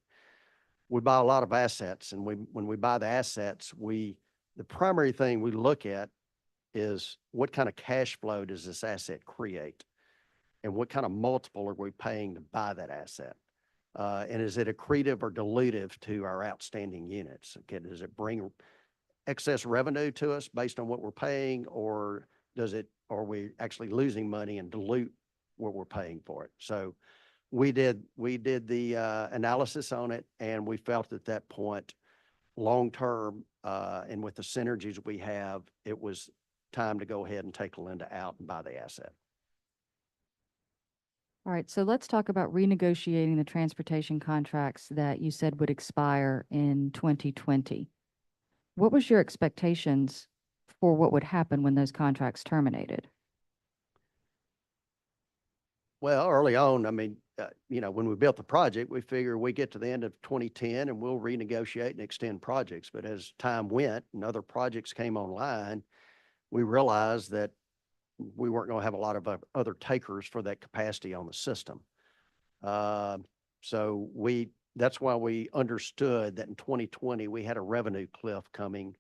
we buy a lot of assets, and when we buy the assets, the primary thing we look at is what kind of cash flow does this asset create? And what kind of multiple are we paying to buy that asset? And is it accretive or dilutive to our outstanding units? Okay, does it bring excess revenue to us based on what we're paying, or are we actually losing money and dilute what we're paying for it? So we did the analysis on it, and we felt at that point, long-term, and with the synergies we have, it was time to go ahead and take Linda out and buy the asset. All right, so let's talk about renegotiating the transportation contracts that you said would expire in 2020. What was your expectations for what would happen when those contracts terminated? Well, early on, I mean, when we built the project, we figured we get to the end of 2010 and we'll renegotiate and extend projects. But as time went and other projects came online, we realized that we weren't going to have a lot of other takers for that capacity on the system. So that's why we understood that in 2020, we had a revenue cliff coming,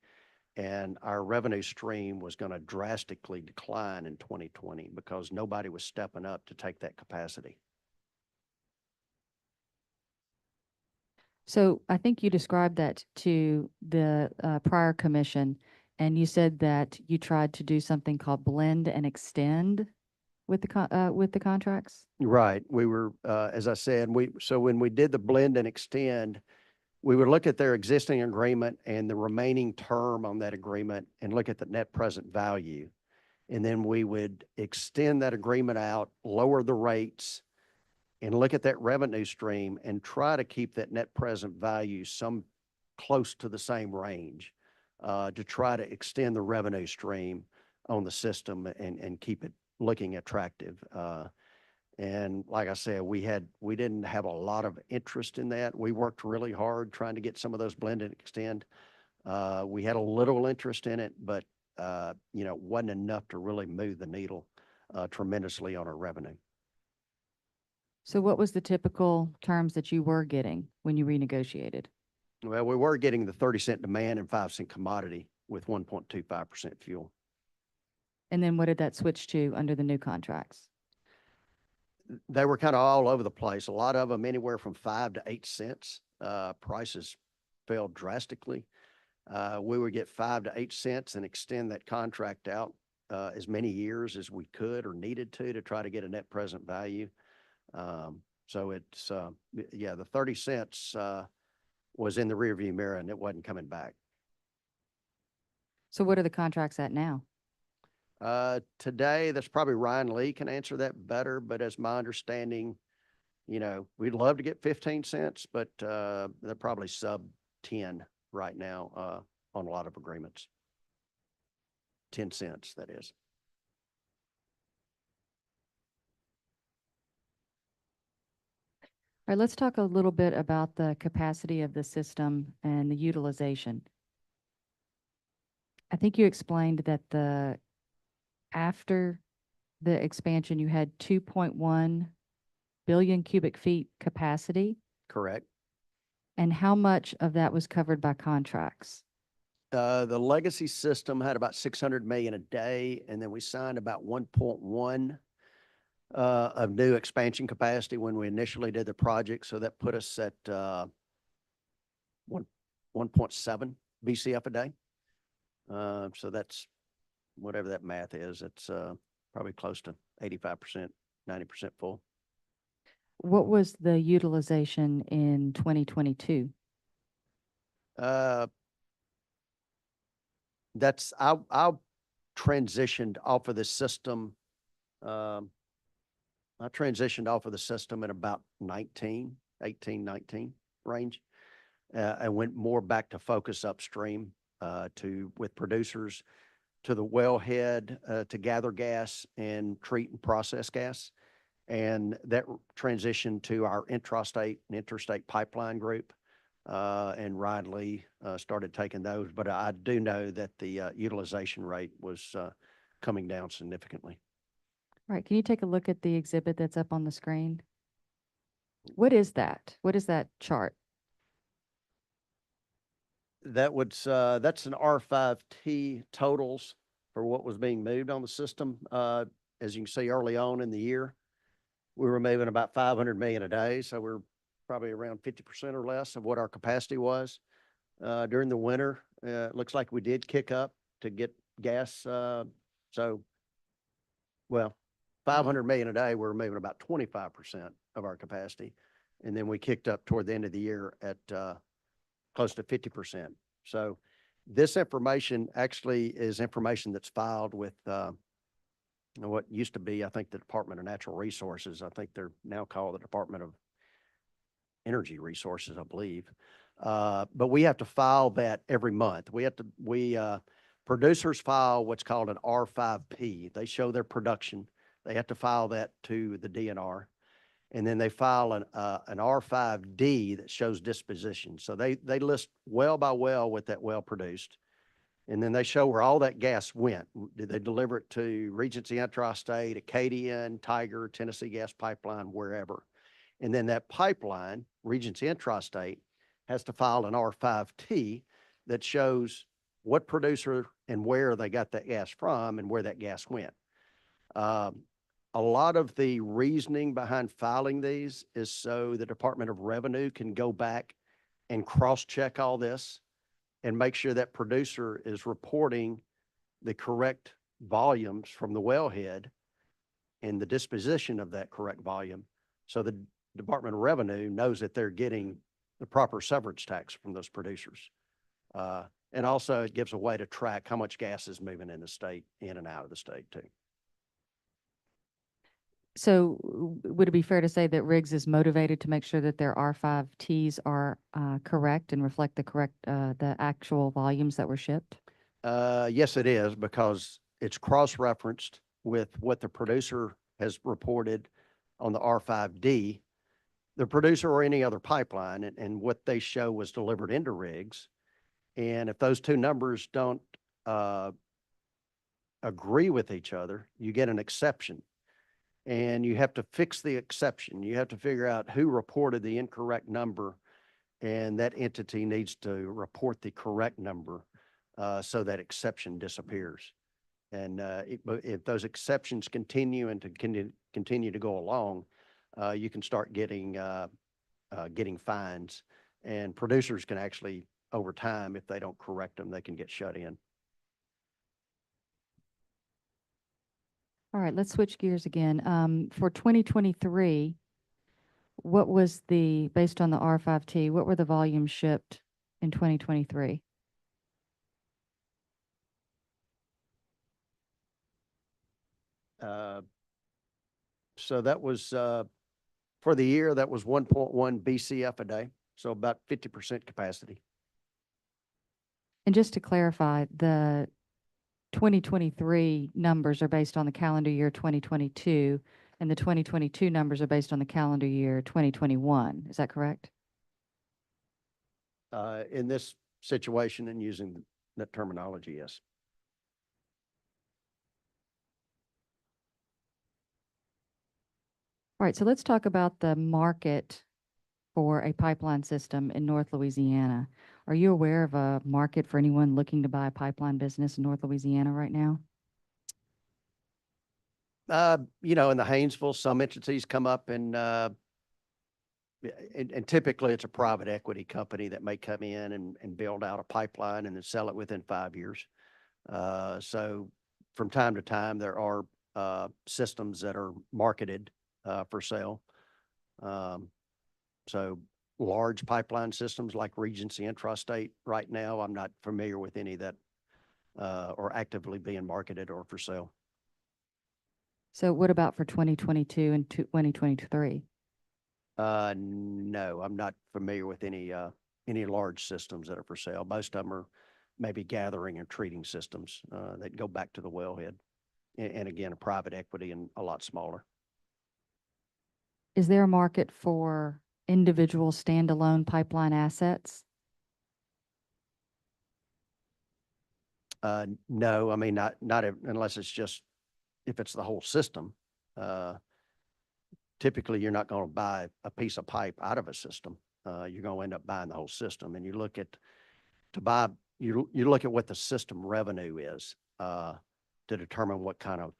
and our revenue stream was going to drastically decline in 2020 because nobody was stepping up to take that capacity. So I think you described that to the prior commission, and you said that you tried to do something called blend and extend with the contracts? Right. We were, as I said, so when we did the blend and extend, we would look at their existing agreement and the remaining term on that agreement and look at the net present value. And then we would extend that agreement out, lower the rates, and look at that revenue stream and try to keep that net present value some close to the same range, to try to extend the revenue stream on the system and keep it looking attractive. And like I said, we didn't have a lot of interest in that. We worked really hard trying to get some of those blend and extend. We had a little interest in it, but wasn't enough to really move the needle tremendously on our revenue. So what was the typical terms that you were getting when you renegotiated? Well, we were getting the 30-cent demand and 5-cent commodity with 1.25% fuel. And then what did that switch to under the new contracts? They were kind of all over the place. A lot of them anywhere from 5 to 8 cents. Prices fell drastically. We would get 5 to 8 cents and extend that contract out as many years as we could or needed to try to get a net present value. So it's, the 30 cents was in the rearview mirror and it wasn't coming back. So what are the contracts at now? Today, that's probably Ryan Lee can answer that better, but as my understanding, we'd love to get 15 cents, but they're probably sub 10 right now on a lot of agreements. 10 cents, that is. All right, let's talk a little bit about the capacity of the system and the utilization. I think you explained that after the expansion, you had 2.1 billion cubic feet capacity. Correct. And how much of that was covered by contracts? The legacy system had about 600 million a day, and then we signed about 1.1 of new expansion capacity when we initially did the project. So that put us at 1.7 BCF a day. So that's whatever that math is. It's probably close to 85%, 90% full. What was the utilization in 2022? That's, I transitioned off of the system. I transitioned off of the system at about 18, 19 range. I went more back to focus upstream, with producers to the wellhead, to gather gas and treat and process gas. And that transitioned to our intrastate and interstate pipeline group. And Ryan Lee started taking those, but I do know that the utilization rate was coming down significantly. All right, can you take a look at the exhibit that's up on the screen? What is that? What is that chart? That would, that's an R5T totals for what was being moved on the system. As you can see, early on in the year, we were moving about 500 million a day. So we're probably around 50% or less of what our capacity was. During the winter, it looks like we did kick up to get gas. Well, 500 million a day, we're moving about 25% of our capacity. And then we kicked up toward the end of the year at close to 50%. So this information actually is information that's filed with what used to be, I think, the Department of Natural Resources. I think they're now called the Department of Energy Resources, I believe. But we have to file that every month. Producers file what's called an R5P. They show their production. They have to file that to the DNR. And then they file an R5D that shows disposition. So they list well by well what that well produced. And then they show where all that gas went. Did they deliver it to Regency Intrastate, Acadian, Tiger, Tennessee Gas Pipeline, wherever? And then that pipeline, Regency Intrastate, has to file an R5T that shows what producer and where they got that gas from and where that gas went. A lot of the reasoning behind filing these is so the Department of Revenue can go back and cross-check all this and make sure that producer is reporting the correct volumes from the wellhead and the disposition of that correct volume. So the Department of Revenue knows that they're getting the proper severance tax from those producers. And also it gives a way to track how much gas is moving in the state, in and out of the state too. So would it be fair to say that Riggs is motivated to make sure that their R5Ts are correct and reflect the correct, the actual volumes that were shipped? Yes, it is, because it's cross-referenced with what the producer has reported on the R5D, the producer or any other pipeline, and what they show was delivered into Riggs. And if those two numbers don't agree with each other, you get an exception. And you have to fix the exception. You have to figure out who reported the incorrect number, and that entity needs to report the correct number so that exception disappears. And if those exceptions continue and to continue to go along, you can start getting fines, and producers can actually, over time, if they don't correct them, they can get shut in. All right, let's switch gears again. For 2023, what was based on the R5T, what were the volumes shipped in 2023? So that was, for the year, that was 1.1 BCF a day. So about 50% capacity. And just to clarify, the 2023 numbers are based on the calendar year 2022, and the 2022 numbers are based on the calendar year 2021. Is that correct? In this situation and using that terminology, yes. All right, so let's talk about the market for a pipeline system in North Louisiana. Are you aware of a market for anyone looking to buy a pipeline business in North Louisiana right now? You know, in the Haynesville, some entities come up and typically it's a private equity company that may come in and build out a pipeline and then sell it within 5 years. So from time to time, there are systems that are marketed for sale. So large pipeline systems like Regency Intrastate, right now, I'm not familiar with any that are actively being marketed or for sale. So what about for 2022 and 2023? No, I'm not familiar with any large systems that are for sale. Most of them are maybe gathering and treating systems that go back to the wellhead. And again, a private equity and a lot smaller. Is there a market for individual standalone pipeline assets? No, I mean, not unless it's just, if it's the whole system. Typically, you're not going to buy a piece of pipe out of a system. You're going to end up buying the whole system. And you look at, you look at what the system revenue is to determine what kind of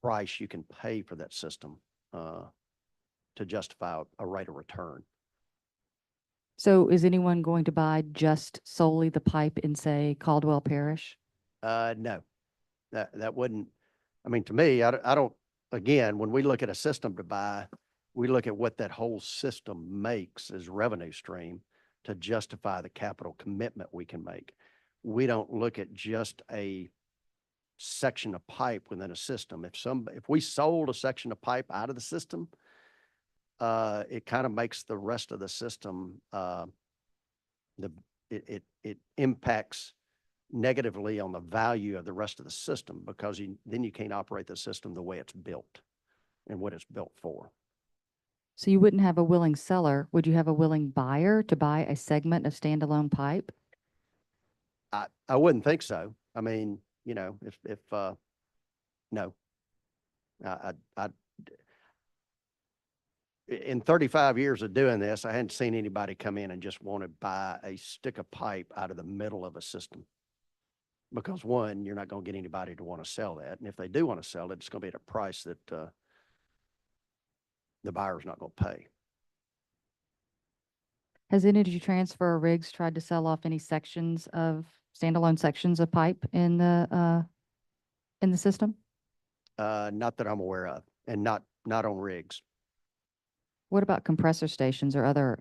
price you can pay for that system to justify a rate of return. So is anyone going to buy just solely the pipe in, say, Caldwell Parish? No, that wouldn't, I mean, to me, I don't, again, when we look at a system to buy, we look at what that whole system makes as revenue stream to justify the capital commitment we can make. We don't look at just a section of pipe within a system. If we sold a section of pipe out of the system, it kind of makes the rest of the system, it impacts negatively on the value of the rest of the system, because then you can't operate the system the way it's built and what it's built for. So you wouldn't have a willing seller. Would you have a willing buyer to buy a segment of standalone pipe? I wouldn't think so. I mean, you know, if no, in 35 years of doing this, I hadn't seen anybody come in and just want to buy a stick of pipe out of the middle of a system. Because one, you're not going to get anybody to want to sell that. And if they do want to sell it, it's going to be at a price that the buyer's not going to pay. Has Energy Transfer or Riggs tried to sell off any standalone sections of pipe in the system? Not that I'm aware of, and not on rigs. What about compressor stations or other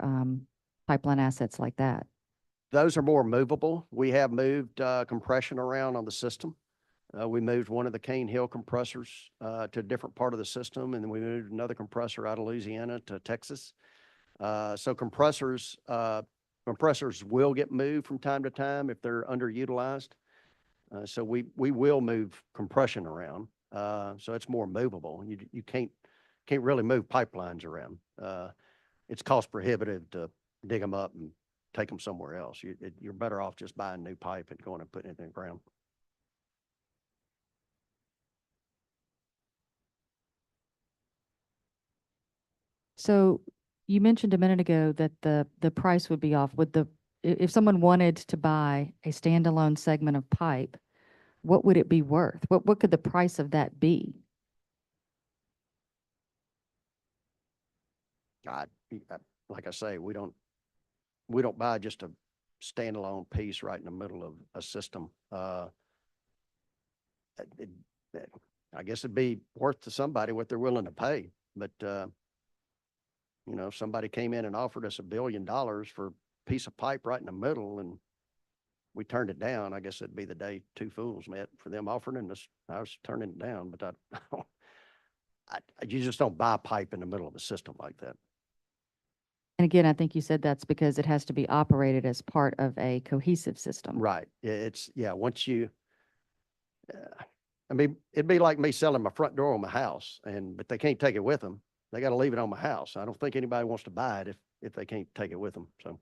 pipeline assets like that? Those are more movable. We have moved compression around on the system. We moved one of the Cane Hill compressors to a different part of the system, and then we moved another compressor out of Louisiana to Texas. So compressors will get moved from time to time if they're underutilized. So we will move compression around. So it's more movable. You can't really move pipelines around. It's cost prohibitive to dig them up and take them somewhere else. You're better off just buying new pipe and going and putting it in the ground. So you mentioned a minute ago that the price would be off. If someone wanted to buy a standalone segment of pipe, what would it be worth? What could the price of that be? Like I say, we don't buy just a standalone piece right in the middle of a system. I guess it'd be worth to somebody what they're willing to pay, but you know, if somebody came in and offered us $1 billion for a piece of pipe right in the middle and we turned it down, I guess it'd be the day two fools met for them offering us. I was turning it down, but you just don't buy pipe in the middle of a system like that. And again, I think you said that's because it has to be operated as part of a cohesive system. Right. Once you, I mean, it'd be like me selling my front door on my house, but they can't take it with them. They got to leave it on my house. I don't think anybody wants to buy it if they can't take it with them. So.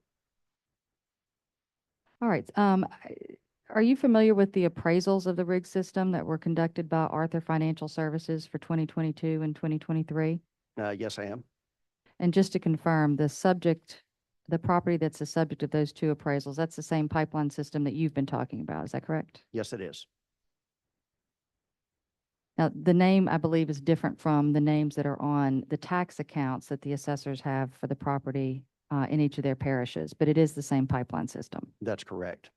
All right. Are you familiar with the appraisals of the rig system that were conducted by Arthur Financial Services for 2022 and 2023? Yes, I am. And just to confirm, the property that's the subject of those two appraisals, that's the same pipeline system that you've been talking about. Is that correct? Yes, it is. Now, the name, I believe, is different from the names that are on the tax accounts that the assessors have for the property in each of their parishes, but it is the same pipeline system. That's correct.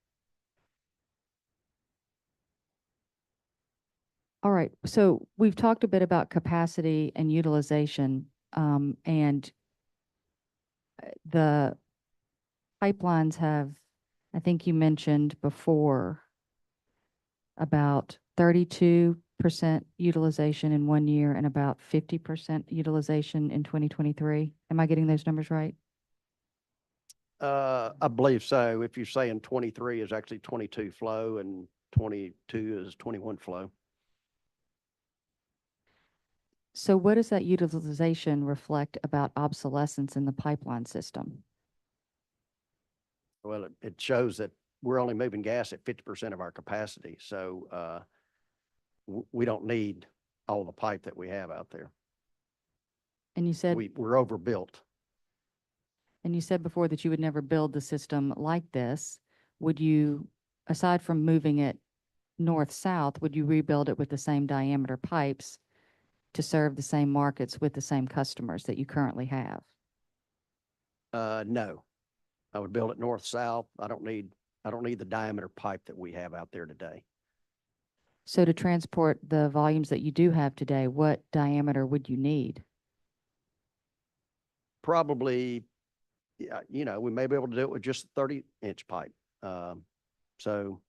All right, so we've talked a bit about capacity and utilization, and the pipelines have, I think you mentioned before, about 32% utilization in 1 year and about 50% utilization in 2023. Am I getting those numbers right? I believe so. If you're saying 23 is actually 22 flow and 22 is 21 flow. So what does that utilization reflect about obsolescence in the pipeline system? Well, it shows that we're only moving gas at 50% of our capacity. So, we don't need all the pipe that we have out there. And you said, We're overbuilt. and you said before that you would never build the system like this. Would you, aside from moving it north-south, would you rebuild it with the same diameter pipes to serve the same markets with the same customers that you currently have? No, I would build it north-south. I don't need the diameter pipe that we have out there today. So to transport the volumes that you do have today, what diameter would you need? Probably, yeah, we may be able to do it with just 30-inch pipe. So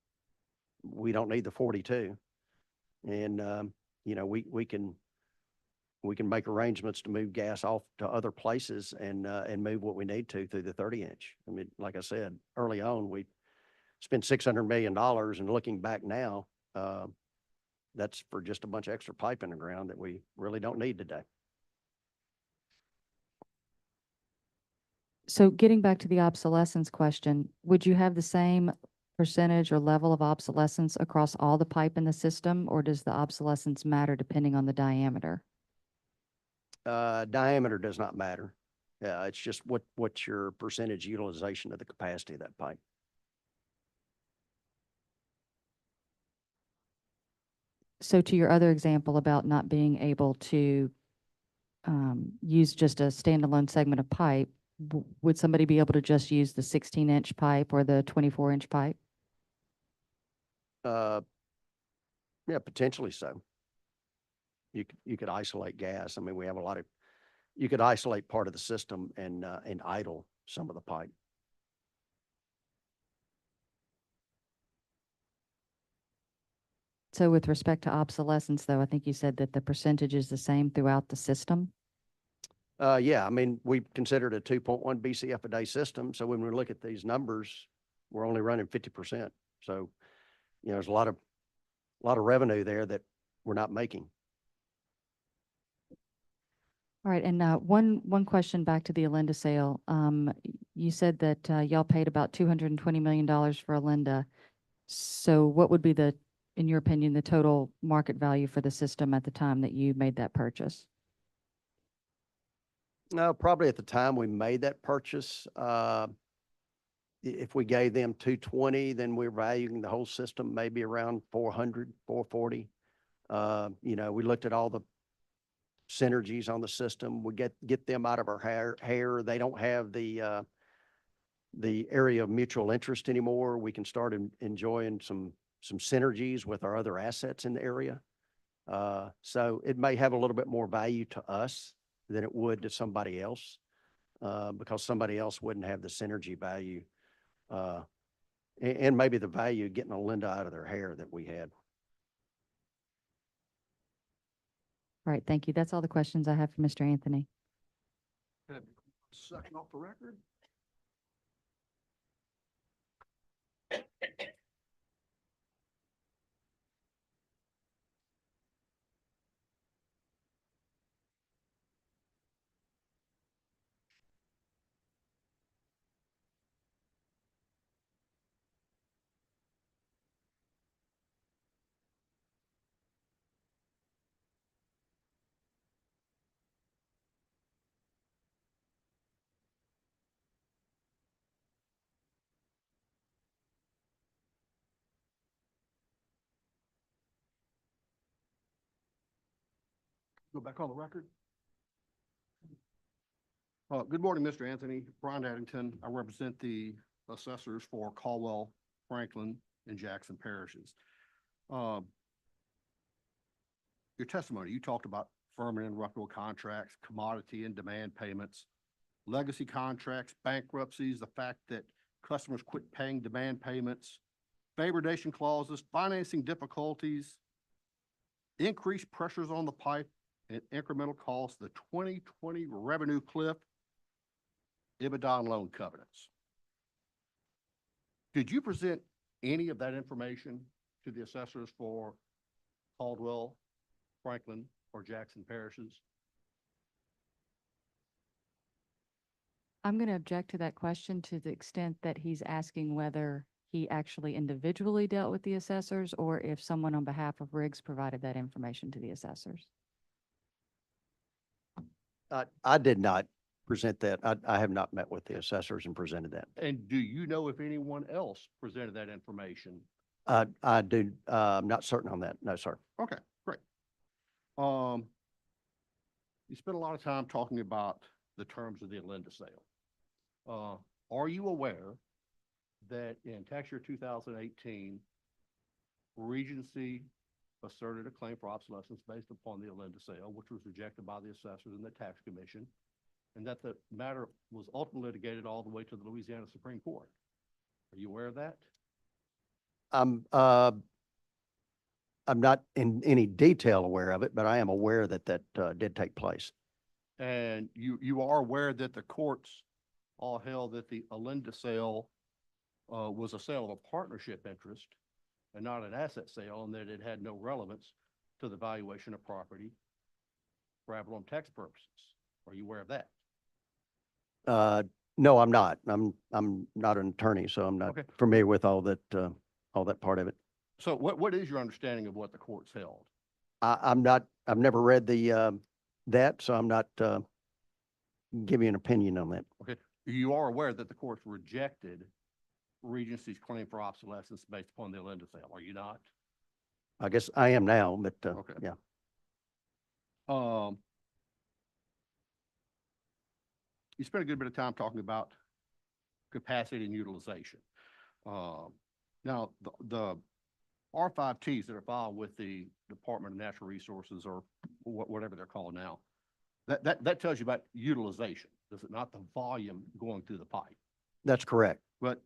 we don't need the 42. And, we can make arrangements to move gas off to other places and move what we need to through the 30-inch. I mean, like I said, early on, we spent $600 million, and looking back now, that's for just a bunch of extra pipe in the ground that we really don't need today. So getting back to the obsolescence question, would you have the same percentage or level of obsolescence across all the pipe in the system, or does the obsolescence matter depending on the diameter? Diameter does not matter. Yeah, it's just what's your percentage utilization of the capacity of that pipe. So to your other example about not being able to use just a standalone segment of pipe, would somebody be able to just use the 16-inch pipe or the 24-inch pipe? Yeah, potentially so. You could isolate gas. I mean, we have you could isolate part of the system and idle some of the pipe. So with respect to obsolescence, though, I think you said that the percentage is the same throughout the system. Yeah, I mean, we considered a 2.1 BCF a day system. So when we look at these numbers, we're only running 50%. So, there's a lot of revenue there that we're not making. All right, and one question back to the Alinda sale. You said that y'all paid about $220 million for Alinda. So what would be in your opinion, the total market value for the system at the time that you made that purchase? No, probably at the time we made that purchase, if we gave them 220, then we're valuing the whole system maybe around 400, 440. We looked at all the synergies on the system. We get them out of our hair. They don't have the area of mutual interest anymore. We can start enjoying some synergies with our other assets in the area. So it may have a little bit more value to us than it would to somebody else, because somebody else wouldn't have the synergy value, and maybe the value of getting Alinda out of their hair that we had. All right, thank you. That's all the questions I have for Mr. Anthony. Second off the record. Go back on the record. Good morning, Mr. Anthony. Brian Addington. I represent the assessors for Caldwell, Franklin, and Jackson parishes. Your testimony, you talked about firm and interruptible contracts, commodity and demand payments, legacy contracts, bankruptcies, the fact that customers quit paying demand payments, favorization clauses, financing difficulties, increased pressures on the pipe and incremental costs, the 2020 revenue cliff, EBITDA and loan covenants. Did you present any of that information to the assessors for Caldwell, Franklin, or Jackson parishes? I'm going to object to that question to the extent that he's asking whether he actually individually dealt with the assessors or if someone on behalf of Riggs provided that information to the assessors. I did not present that. I have not met with the assessors and presented that. And do you know if anyone else presented that information? I do, I'm not certain on that. No, sir. Okay, great. You spent a lot of time talking about the terms of the Alinda sale. Are you aware that in tax year 2018, Regency asserted a claim for obsolescence based upon the Alinda sale, which was rejected by the assessors and the tax commission, and that the matter was ultimately litigated all the way to the Louisiana Supreme Court? Are you aware of that? I'm not in any detail aware of it, but I am aware that that did take place. And you are aware that the courts all held that the Alinda sale was a sale of a partnership interest and not an asset sale, and that it had no relevance to the valuation of property for ad valorem tax purposes. Are you aware of that? No, I'm not. I'm not an attorney, so I'm not Okay. familiar with all that part of it. So what is your understanding of what the courts held? I'm not, I've never read that, so I'm not giving an opinion on that. Okay, you are aware that the courts rejected Regency's claim for obsolescence based upon the Alinda sale, are you not? I guess I am now, but Okay. yeah. You spent a good bit of time talking about capacity and utilization. Now, the R5Ts that are filed with the Department of Natural Resources, or whatever they're called now, that tells you about utilization, does it not? The volume going through the pipe. That's correct. But,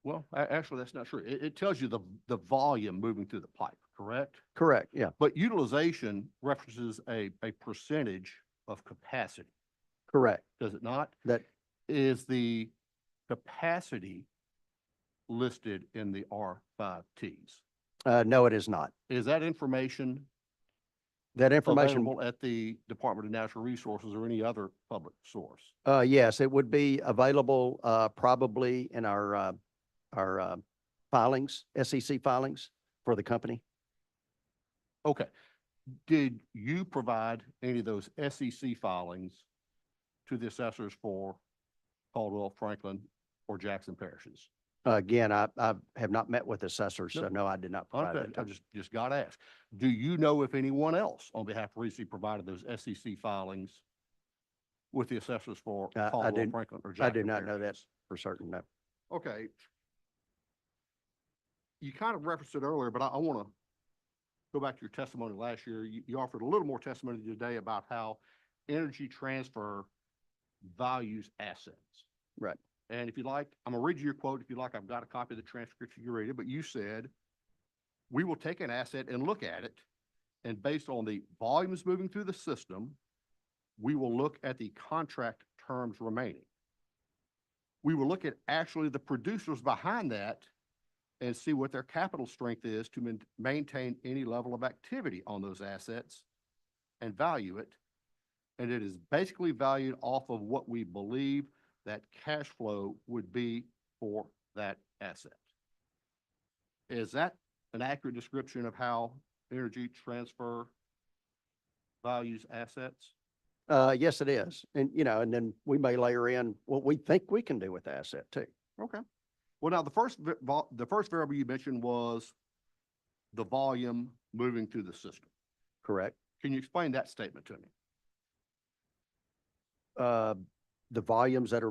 well, actually, that's not true. It tells you the volume moving through the pipe, correct? Correct, yeah. But utilization references a percentage of capacity, Correct. does it not? That, Is the capacity listed in the R5Ts? no, it is not. Is that information That information, available at the Department of Natural Resources or any other public source? yes, it would be available probably in our filings, SEC filings for the company. Okay. Did you provide any of those SEC filings to the assessors for Caldwell, Franklin, or Jackson parishes? Again, I have not met with assessors, so Nope. no, I did not provide Okay, that. I just got to ask. Do you know if anyone else on behalf of Regency provided those SEC filings with the assessors for I Caldwell, do- Franklin, or I Jackson do not know that parishes? for certain, no. Okay. You kind of referenced it earlier, but I want to go back to your testimony last year. You offered a little more testimony today about how Energy Transfer values assets. Right. And if you like, I'm gonna read you your quote. If you like, I've got a copy of the transcript. You can read it, but you said, "We will take an asset and look at it, and based on the volumes moving through the system, we will look at the contract terms remaining. We will look at actually the producers behind that and see what their capital strength is to maintain any level of activity on those assets and value it. And it is basically valued off of what we believe that cash flow would be for that asset." Is that an accurate description of how Energy Transfer values assets? Yes, it is. And, and then we may layer in what we think we can do with the asset too. Okay. Well, now, the first variable you mentioned was the volume moving through the system, Correct. Can you explain that statement to me? The volumes that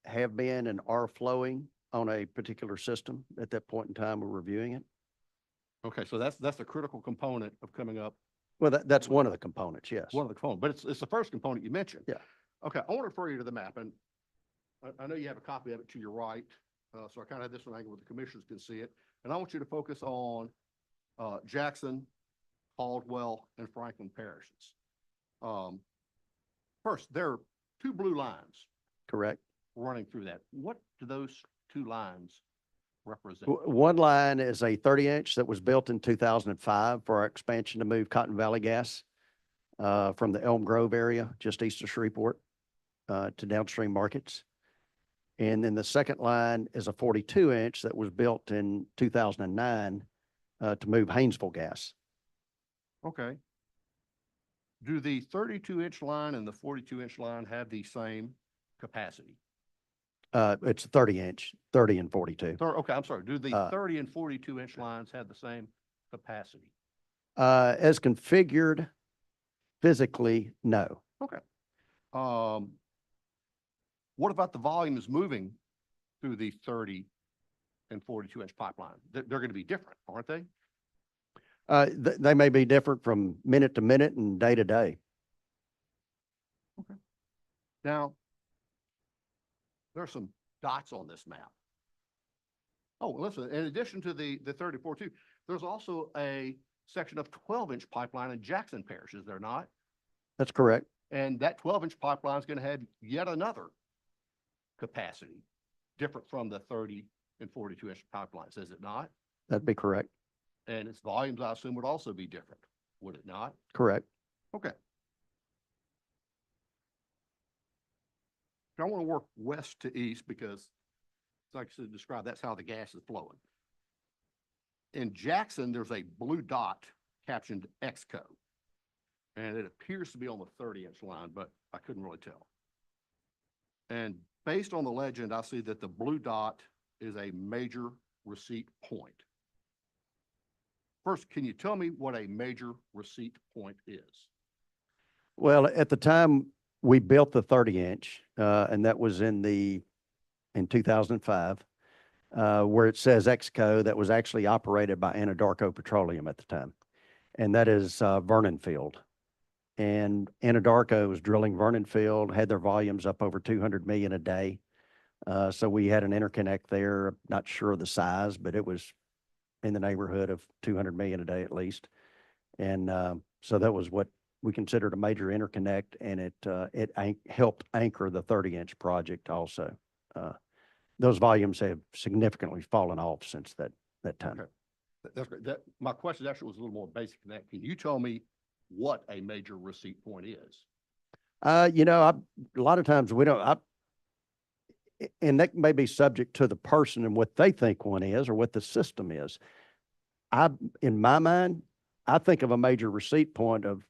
have been and are flowing on a particular system at that point in time we're reviewing it. Okay, so that's a critical component of coming up, Well, that's one of the components, yes. one of the components, but it's the first component you mentioned. Yeah. Okay, I want to refer you to the map, and I know you have a copy of it to your right, so I kind of have this one angle where the commissioners can see it. And I want you to focus on Jackson, Caldwell, and Franklin parishes. First, there are two blue lines Correct. running through that. What do those two lines represent? One line is a 30-inch that was built in 2005 for our expansion to move Cotton Valley gas from the Elm Grove area, just east of Shreveport, to downstream markets. And then the second line is a 42-inch that was built in 2009 to move Haynesville gas. Okay. Do the 32-inch line and the 42-inch line have the same capacity? It's 30-inch, 30 and 42. Okay, I'm sorry. Do the Uh, 30 and 42-inch lines have the same capacity? As configured physically, no. What about the volumes moving through the 30 and 42-inch pipeline? They're going to be different, aren't they? They may be different from minute to minute and day to day. Now, there are some dots on this map. Oh, listen, in addition to the 34 too, there's also a section of 12-inch pipeline in Jackson Parish, is there not? That's correct. And that 12-inch pipeline is going to have yet another capacity, different from the 30 and 42-inch pipelines, is it not? That'd be correct. And its volumes, I assume, would also be different, would it not? Correct. Okay. I want to work west to east because, like I said, described, that's how the gas is flowing. In Jackson, there's a blue dot captioned Exco. And it appears to be on the 30-inch line, but I couldn't really tell. And based on the legend, I see that the blue dot is a major receipt point. First, can you tell me what a major receipt point is? Well, at the time we built the 30-inch, and that was in 2005, where it says Exco, that was actually operated by Anadarko Petroleum at the time. And that is Vernon Field. And Anadarko was drilling Vernon Field, had their volumes up over 200 million a day. So we had an interconnect there, not sure of the size, but it was in the neighborhood of 200 million a day at least. And so that was what we considered a major interconnect, and it helped anchor the 30-inch project also. Those volumes have significantly fallen off since that time. Okay. That's great. My question actually was a little more basic than that. Can you tell me what a major receipt point is? A lot of times we don't, and that may be subject to the person and what they think one is or what the system is. In my mind, I think of a major receipt point of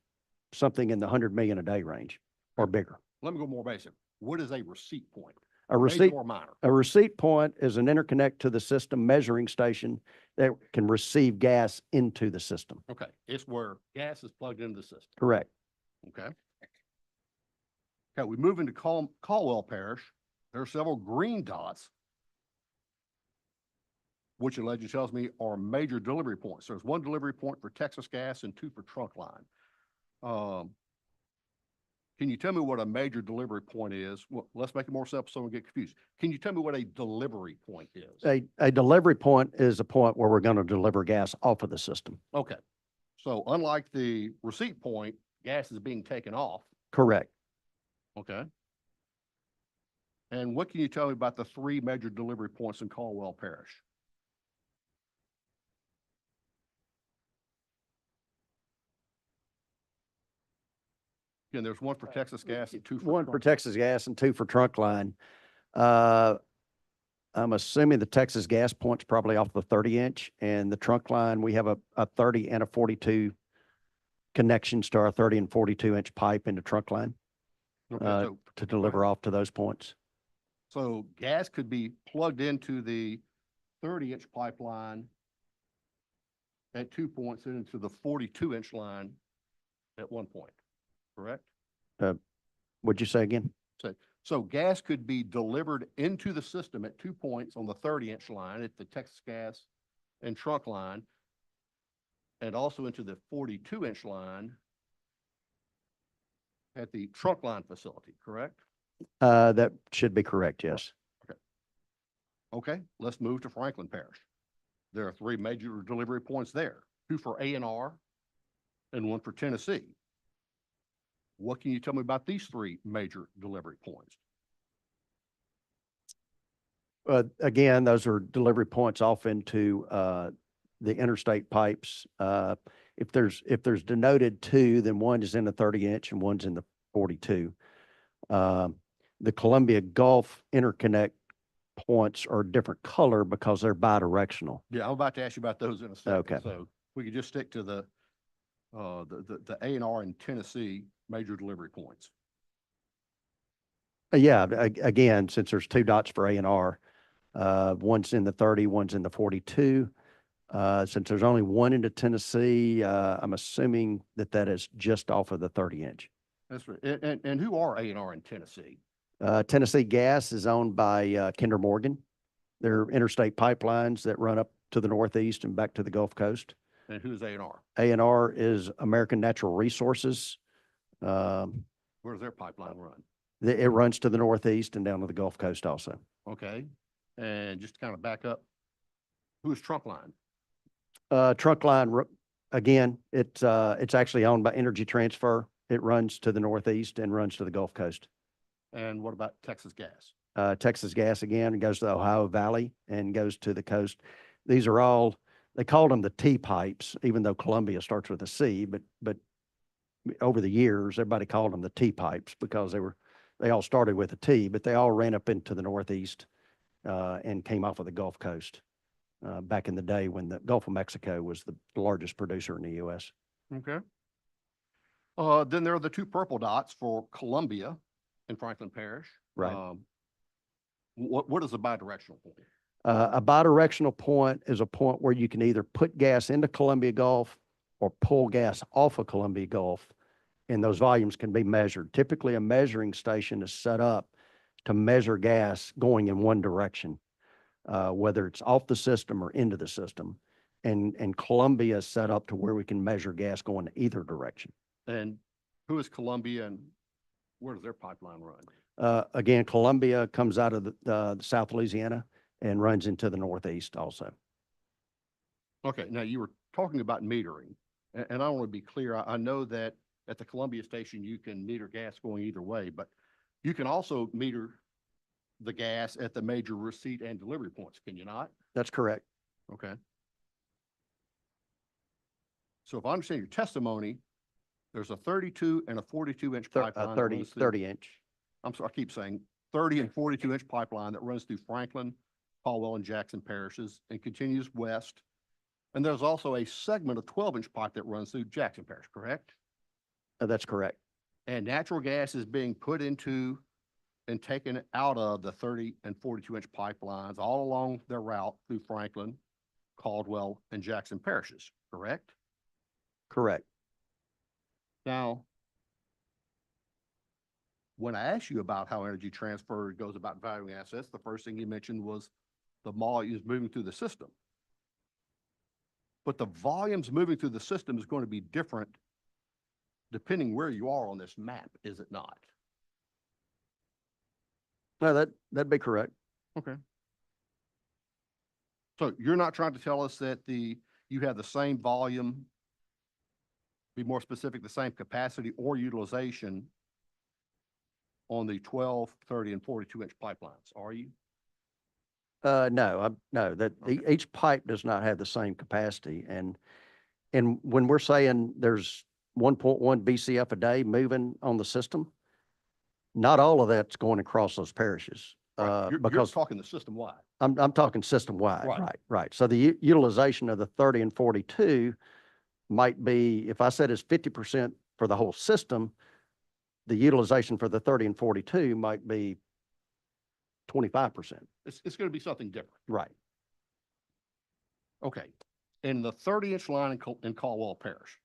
something in the 100 million a day range or bigger. Let me go more basic. What is a receipt point? A Major receipt, or minor? a receipt point is an interconnect to the system measuring station that can receive gas into the system. Okay, it's where gas is plugged into the system. Correct. Okay. Okay, we move into Caldwell Parish. There are several green dots, which the legend tells me are major delivery points. There's one delivery point for Texas Gas and two for trunk line. Can you tell me what a major delivery point is? Well, let's make it more simple so we don't get confused. Can you tell me what a delivery point is? A delivery point is a point where we're going to deliver gas off of the system. Okay. So unlike the receipt point, gas is being taken off. Correct. Okay. And what can you tell me about the three major delivery points in Caldwell Parish? Again, there's one for Texas Gas and two for One for trunk. Texas Gas and two for trunk line. I'm assuming the Texas Gas point's probably off the 30-inch, and the trunk line, we have a 30 and a 42 connections to our 30 and 42-inch pipe in the trunk line Okay, to deliver off to those points. so gas could be plugged into the 30-inch pipeline at 2 points and into the 42-inch line at one point, correct? Would you say again? So gas could be delivered into the system at 2 points on the 30-inch line at the Texas Gas and trunk line, and also into the 42-inch line at the trunk line facility, correct? That should be correct, yes. Okay, let's move to Franklin Parish. There are 3 major delivery points there, 2 for A&R and 1 for Tennessee. What can you tell me about these 3 major delivery points? Again, those are delivery points off into the interstate pipes. If there's denoted 2, then one is in the 30-inch and one's in the 42. The Columbia Gulf interconnect points are a different color because they're bidirectional. Yeah, I'm about to ask you about those in a second. Okay. So we could just stick to the A&R and Tennessee major delivery points. Yeah, again, since there's 2 dots for A&R, one's in the 30, one's in the 42. Since there's only one into Tennessee, I'm assuming that is just off of the 30-inch. That's right. And who are A&R in Tennessee? Tennessee Gas is owned by Kinder Morgan. They're interstate pipelines that run up to the northeast and back to the Gulf Coast. And who's A&R? A&R is American Natural Resources. Where does their pipeline run? It runs to the northeast and down to the Gulf Coast also. Okay. And just to kind of back up, who's Trunkline? Trunkline, again, it's actually owned by Energy Transfer. It runs to the northeast and runs to the Gulf Coast. And what about Texas Gas? Texas Gas again goes to the Ohio Valley and goes to the coast. These are all, they called them the T pipes, even though Columbia starts with a C, but over the years, everybody called them the T pipes because they all started with a T, but they all ran up into the northeast and came off of the Gulf Coast back in the day when the Gulf of Mexico was the largest producer in the U.S. Okay. Then there are the 2 purple dots for Columbia and Franklin Parish. Right. What is a bidirectional point? A bidirectional point is a point where you can either put gas into Columbia Gulf or pull gas off of Columbia Gulf, and those volumes can be measured. Typically, a measuring station is set up to measure gas going in one direction, whether it's off the system or into the system. And Columbia is set up to where we can measure gas going either direction. And who is Columbia and where does their pipeline run? Again, Columbia comes out of the South Louisiana and runs into the northeast also. Okay, now you were talking about metering, and I want to be clear. I know that at the Columbia station, you can meter gas going either way, but you can also meter the gas at the major receipt and delivery points, can you not? That's correct. Okay. So if I understand your testimony, there's a 32 and a 42-inch pipeline. 30-inch. I'm sorry, I keep saying 30 and 42-inch pipeline that runs through Franklin, Caldwell, and Jackson parishes and continues west. And there's also a segment of 12-inch pipe that runs through Jackson Parish, correct? That's correct. And natural gas is being put into and taken out of the 30 and 42-inch pipelines all along their route through Franklin, Caldwell, and Jackson parishes, correct? Correct. Now, when I asked you about how Energy Transfer goes about valuing assets, the first thing you mentioned was the volumes moving through the system. But the volumes moving through the system is going to be different depending where you are on this map, is it not? No, that'd be correct. Okay. So you're not trying to tell us that you have the same volume, be more specific, the same capacity or utilization on the 12, 30, and 42-inch pipelines, are you? No, each pipe does not have the same capacity. And when we're saying there's 1.1 BCF a day moving on the system, not all of that's going across those parishes. Right. You're Because talking the system wide. I'm talking system wide, Right. right. So the utilization of the 30 and 42 might be, if I said it's 50% for the whole system, the utilization for the 30 and 42 might be 25%. It's going to be something different. Right. Okay. In the 30-inch line in Caldwell Parish,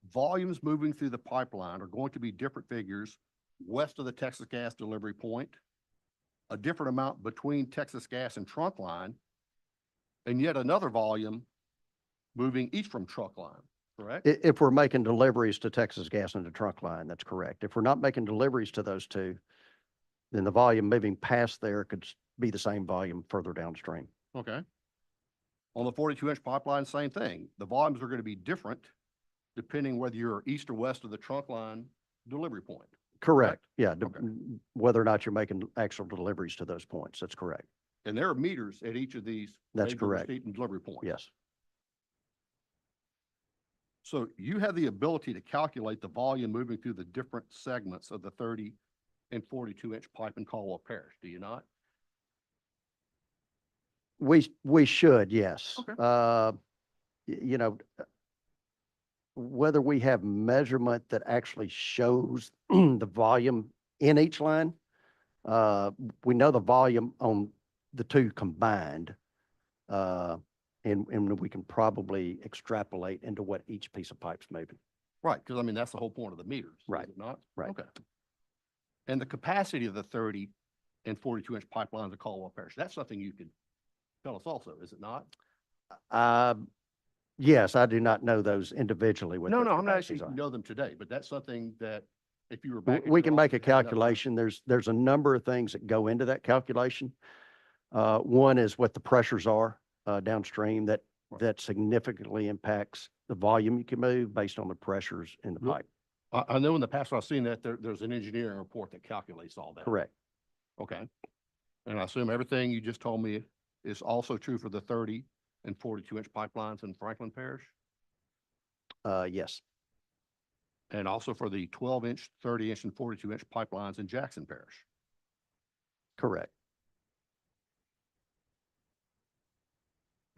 volumes moving through the pipeline are going to be different figures west of the Texas gas delivery point, a different amount between Texas gas and trunk line, and yet another volume moving east from truck line, correct? If we're making deliveries to Texas Gas and the trunk line, that's correct. If we're not making deliveries to those two, then the volume moving past there could be the same volume further downstream. Okay. On the 42-inch pipeline, same thing. The volumes are going to be different depending whether you're east or west of the trunk line delivery point. Correct. Yeah, Okay. whether or not you're making actual deliveries to those points. That's correct. And there are meters at each of these That's major correct. receipt and delivery points. Yes. So you have the ability to calculate the volume moving through the different segments of the 30 and 42-inch pipe in Caldwell Parish, do you not? We should, yes. Okay. You know, whether we have measurement that actually shows the volume in each line, we know the volume on the two combined. And we can probably extrapolate into what each piece of pipe's moving. Right, because I mean, that's the whole point of the meters, is Right, it not? right. Okay. And the capacity of the 30 and 42-inch pipelines of Caldwell Parish, that's something you could tell us also, is it not? Yes, I do not know those individually. what No, those no, I'm not capacities asking you are. to know them today, but that's something that if you were back. at We your can make a office, you had enough time- calculation. There's a number of things that go into that calculation. One is what the pressures are downstream Right. that significantly impacts the volume you can move based on the pressures in the Yep. pipe. I know in the past I've seen that there's an engineering report that calculates all that. Correct. Okay. And I assume everything you just told me is also true for the 30 and 42-inch pipelines in Franklin Parish? Yes, And also for the 12-inch, 30-inch, and 42-inch pipelines in Jackson Parish? correct.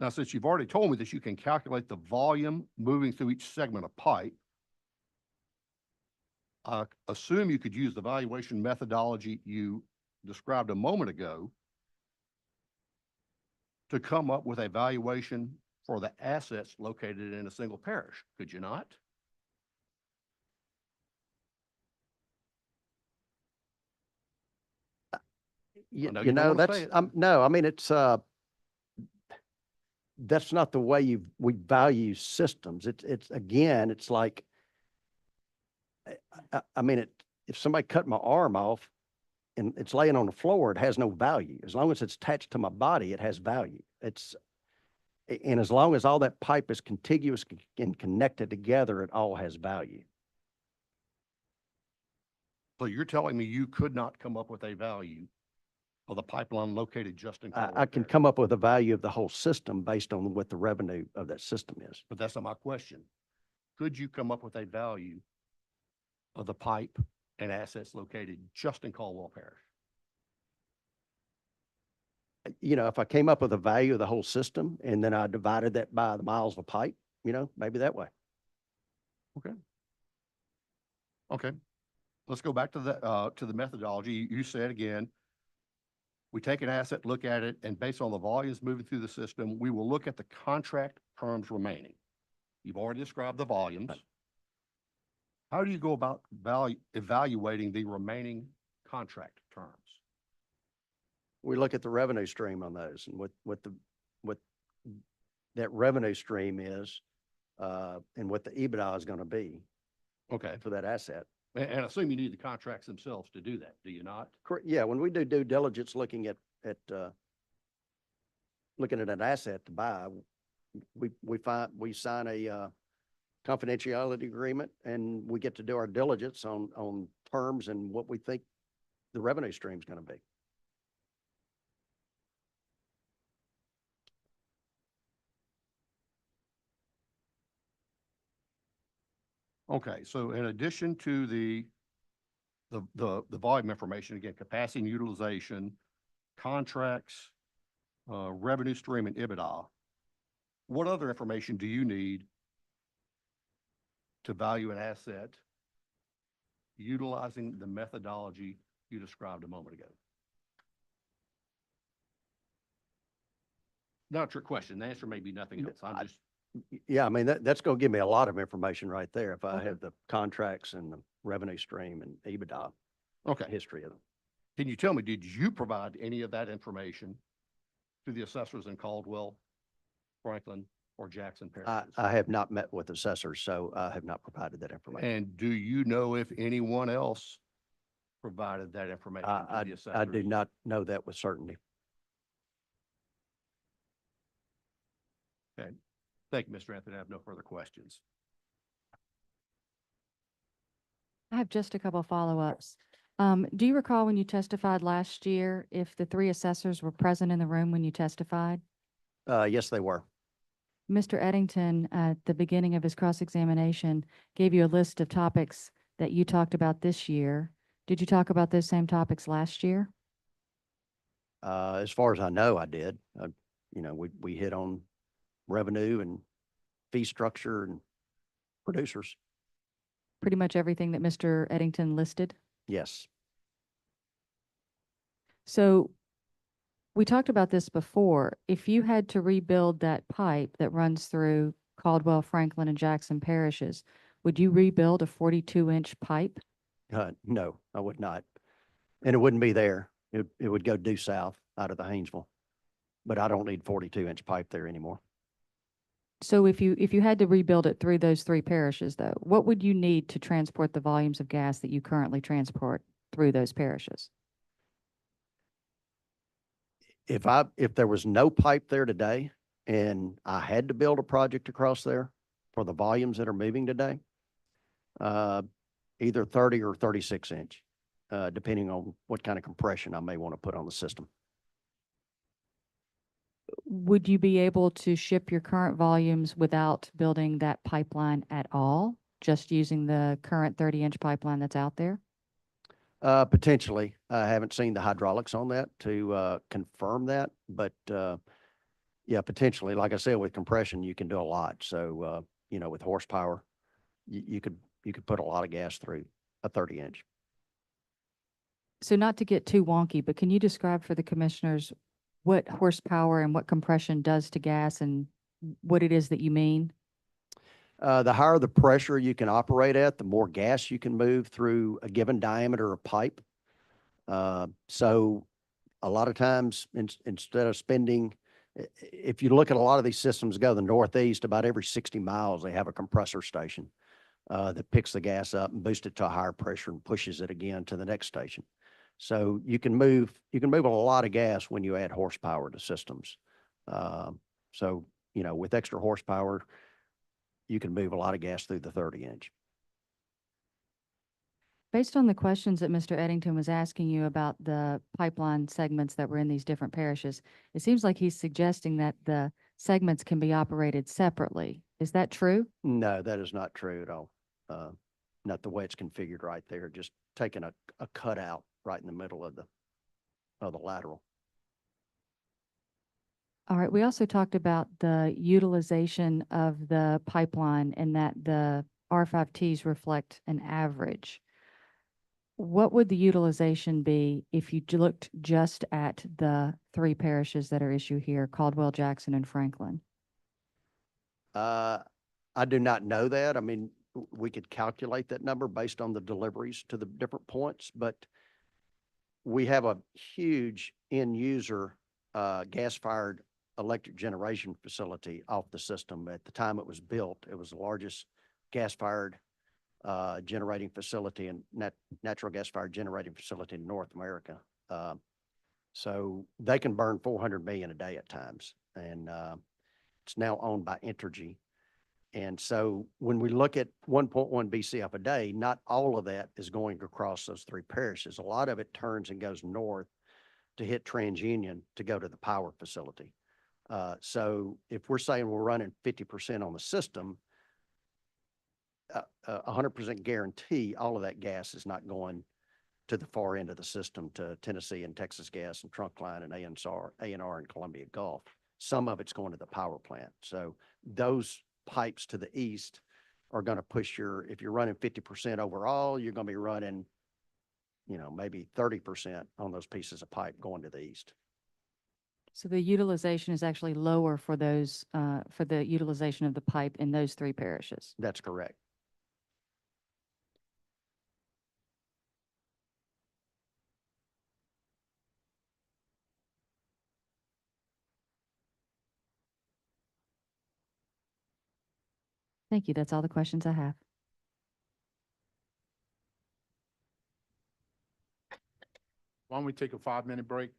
Now, since you've already told me that you can calculate the volume moving through each segment of pipe, I assume you could use the valuation methodology you described a moment ago to come up with a valuation for the assets located in a single parish, could you not? You, know you you don't know, wanna say that's, it. no, I mean, that's not the way we value systems. It's again, it's like, I mean, if somebody cut my arm off and it's laying on the floor, it has no value. As long as it's attached to my body, it has value. And as long as all that pipe is contiguous and connected together, it all has value. So you're telling me you could not come up with a value of the pipeline located just in Caldwell I can Parish? come up with a value of the whole system based on what the revenue of that system is. But that's not my question. Could you come up with a value of the pipe and assets located just in Caldwell Parish? You know, if I came up with a value of the whole system and then I divided that by the miles of pipe, maybe that way. Okay. Let's go back to the methodology. You said again, we take an asset, look at it, and based on the volumes moving through the system, we will look at the contract terms remaining. You've already described the volumes. How do you go about evaluating the remaining contract terms? We look at the revenue stream on those and what that revenue stream is, and what the EBITDA is going to be Okay. for that asset. And I assume you need the contracts themselves to do that, do you not? Correct. Yeah, when we do due diligence, looking at an asset to buy, we sign a confidentiality agreement and we get to do our diligence on terms and what we think the revenue stream is going to be. Okay, so in addition to the volume information, again, capacity and utilization, contracts, revenue stream and EBITDA, what other information do you need to value an asset utilizing the methodology you described a moment ago? Not your question. The answer may be nothing else. I'm just Yeah, I mean, that's gonna give me a lot of information right there if I Okay. have the contracts and the revenue stream and EBITDA Okay. history of them. Can you tell me, did you provide any of that information to the assessors in Caldwell, Franklin, or Jackson I parishes? have not met with assessors, so I have not provided that information. And do you know if anyone else provided that information to the assessors? I do not know that with certainty. Thank you, Mr. Anthony. I have no further questions. I have just a couple follow-ups. Do you recall when you testified last year, if the three assessors were present in the room when you testified? Yes, they were. Mr. Eddington, at the beginning of his cross-examination, gave you a list of topics that you talked about this year. Did you talk about those same topics last year? As far as I know, I did. We hit on revenue and fee structure and producers. Pretty much everything that Mr. Eddington listed? Yes. So we talked about this before. If you had to rebuild that pipe that runs through Caldwell, Franklin, and Jackson parishes, would you rebuild a 42-inch pipe? No, I would not. And it wouldn't be there. It would go due south out of the Haynesville. But I don't need 42-inch pipe there anymore. So if you had to rebuild it through those three parishes, though, what would you need to transport the volumes of gas that you currently transport through those parishes? If there was no pipe there today and I had to build a project across there for the volumes that are moving today, either 30 or 36 inch, depending on what kind of compression I may want to put on the system. Would you be able to ship your current volumes without building that pipeline at all, just using the current 30-inch pipeline that's out there? Potentially. I haven't seen the hydraulics on that to confirm that, but yeah, potentially. Like I said, with compression, you can do a lot. So, with horsepower, you could put a lot of gas through a 30-inch. So not to get too wonky, but can you describe for the commissioners what horsepower and what compression does to gas and what it is that you mean? The higher the pressure you can operate at, the more gas you can move through a given diameter of pipe. So a lot of times, instead of spending, if you look at a lot of these systems go the northeast, about every 60 miles, they have a compressor station that picks the gas up and boosts it to a higher pressure and pushes it again to the next station. So you can move a lot of gas when you add horsepower to systems. So, with extra horsepower, you can move a lot of gas through the 30-inch. Based on the questions that Mr. Eddington was asking you about the pipeline segments that were in these different parishes, it seems like he's suggesting that the segments can be operated separately. Is that true? No, that is not true at all. Not the way it's configured right there, just taking a cutout right in the middle of the lateral. All right. We also talked about the utilization of the pipeline and that the R5Ts reflect an average. What would the utilization be if you looked just at the three parishes that are issued here, Caldwell, Jackson, and Franklin? I do not know that. I mean, we could calculate that number based on the deliveries to the different points, but we have a huge end user gas-fired electric generation facility off the system. At the time it was built, it was the largest gas-fired generating facility and natural gas-fired generating facility in North America. So they can burn 400 million a day at times, and it's now owned by Entergy. And so when we look at 1.1 BCF a day, not all of that is going across those three parishes. A lot of it turns and goes north to hit TransUnion to go to the power facility. So if we're saying we're running 50% on the system, 100% guarantee all of that gas is not going to the far end of the system to Tennessee and Texas Gas and Trunkline and ANR and Columbia Gulf. Some of it's going to the power plant. So those pipes to the east are going to push if you're running 50% overall, you're going to be running, maybe 30% on those pieces of pipe going to the east. So the utilization is actually lower for those, for the utilization of the pipe in those three parishes. That's correct. Thank you. That's all the questions I have. Why don't we take a 5-minute break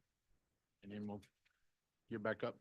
and then we'll get back up?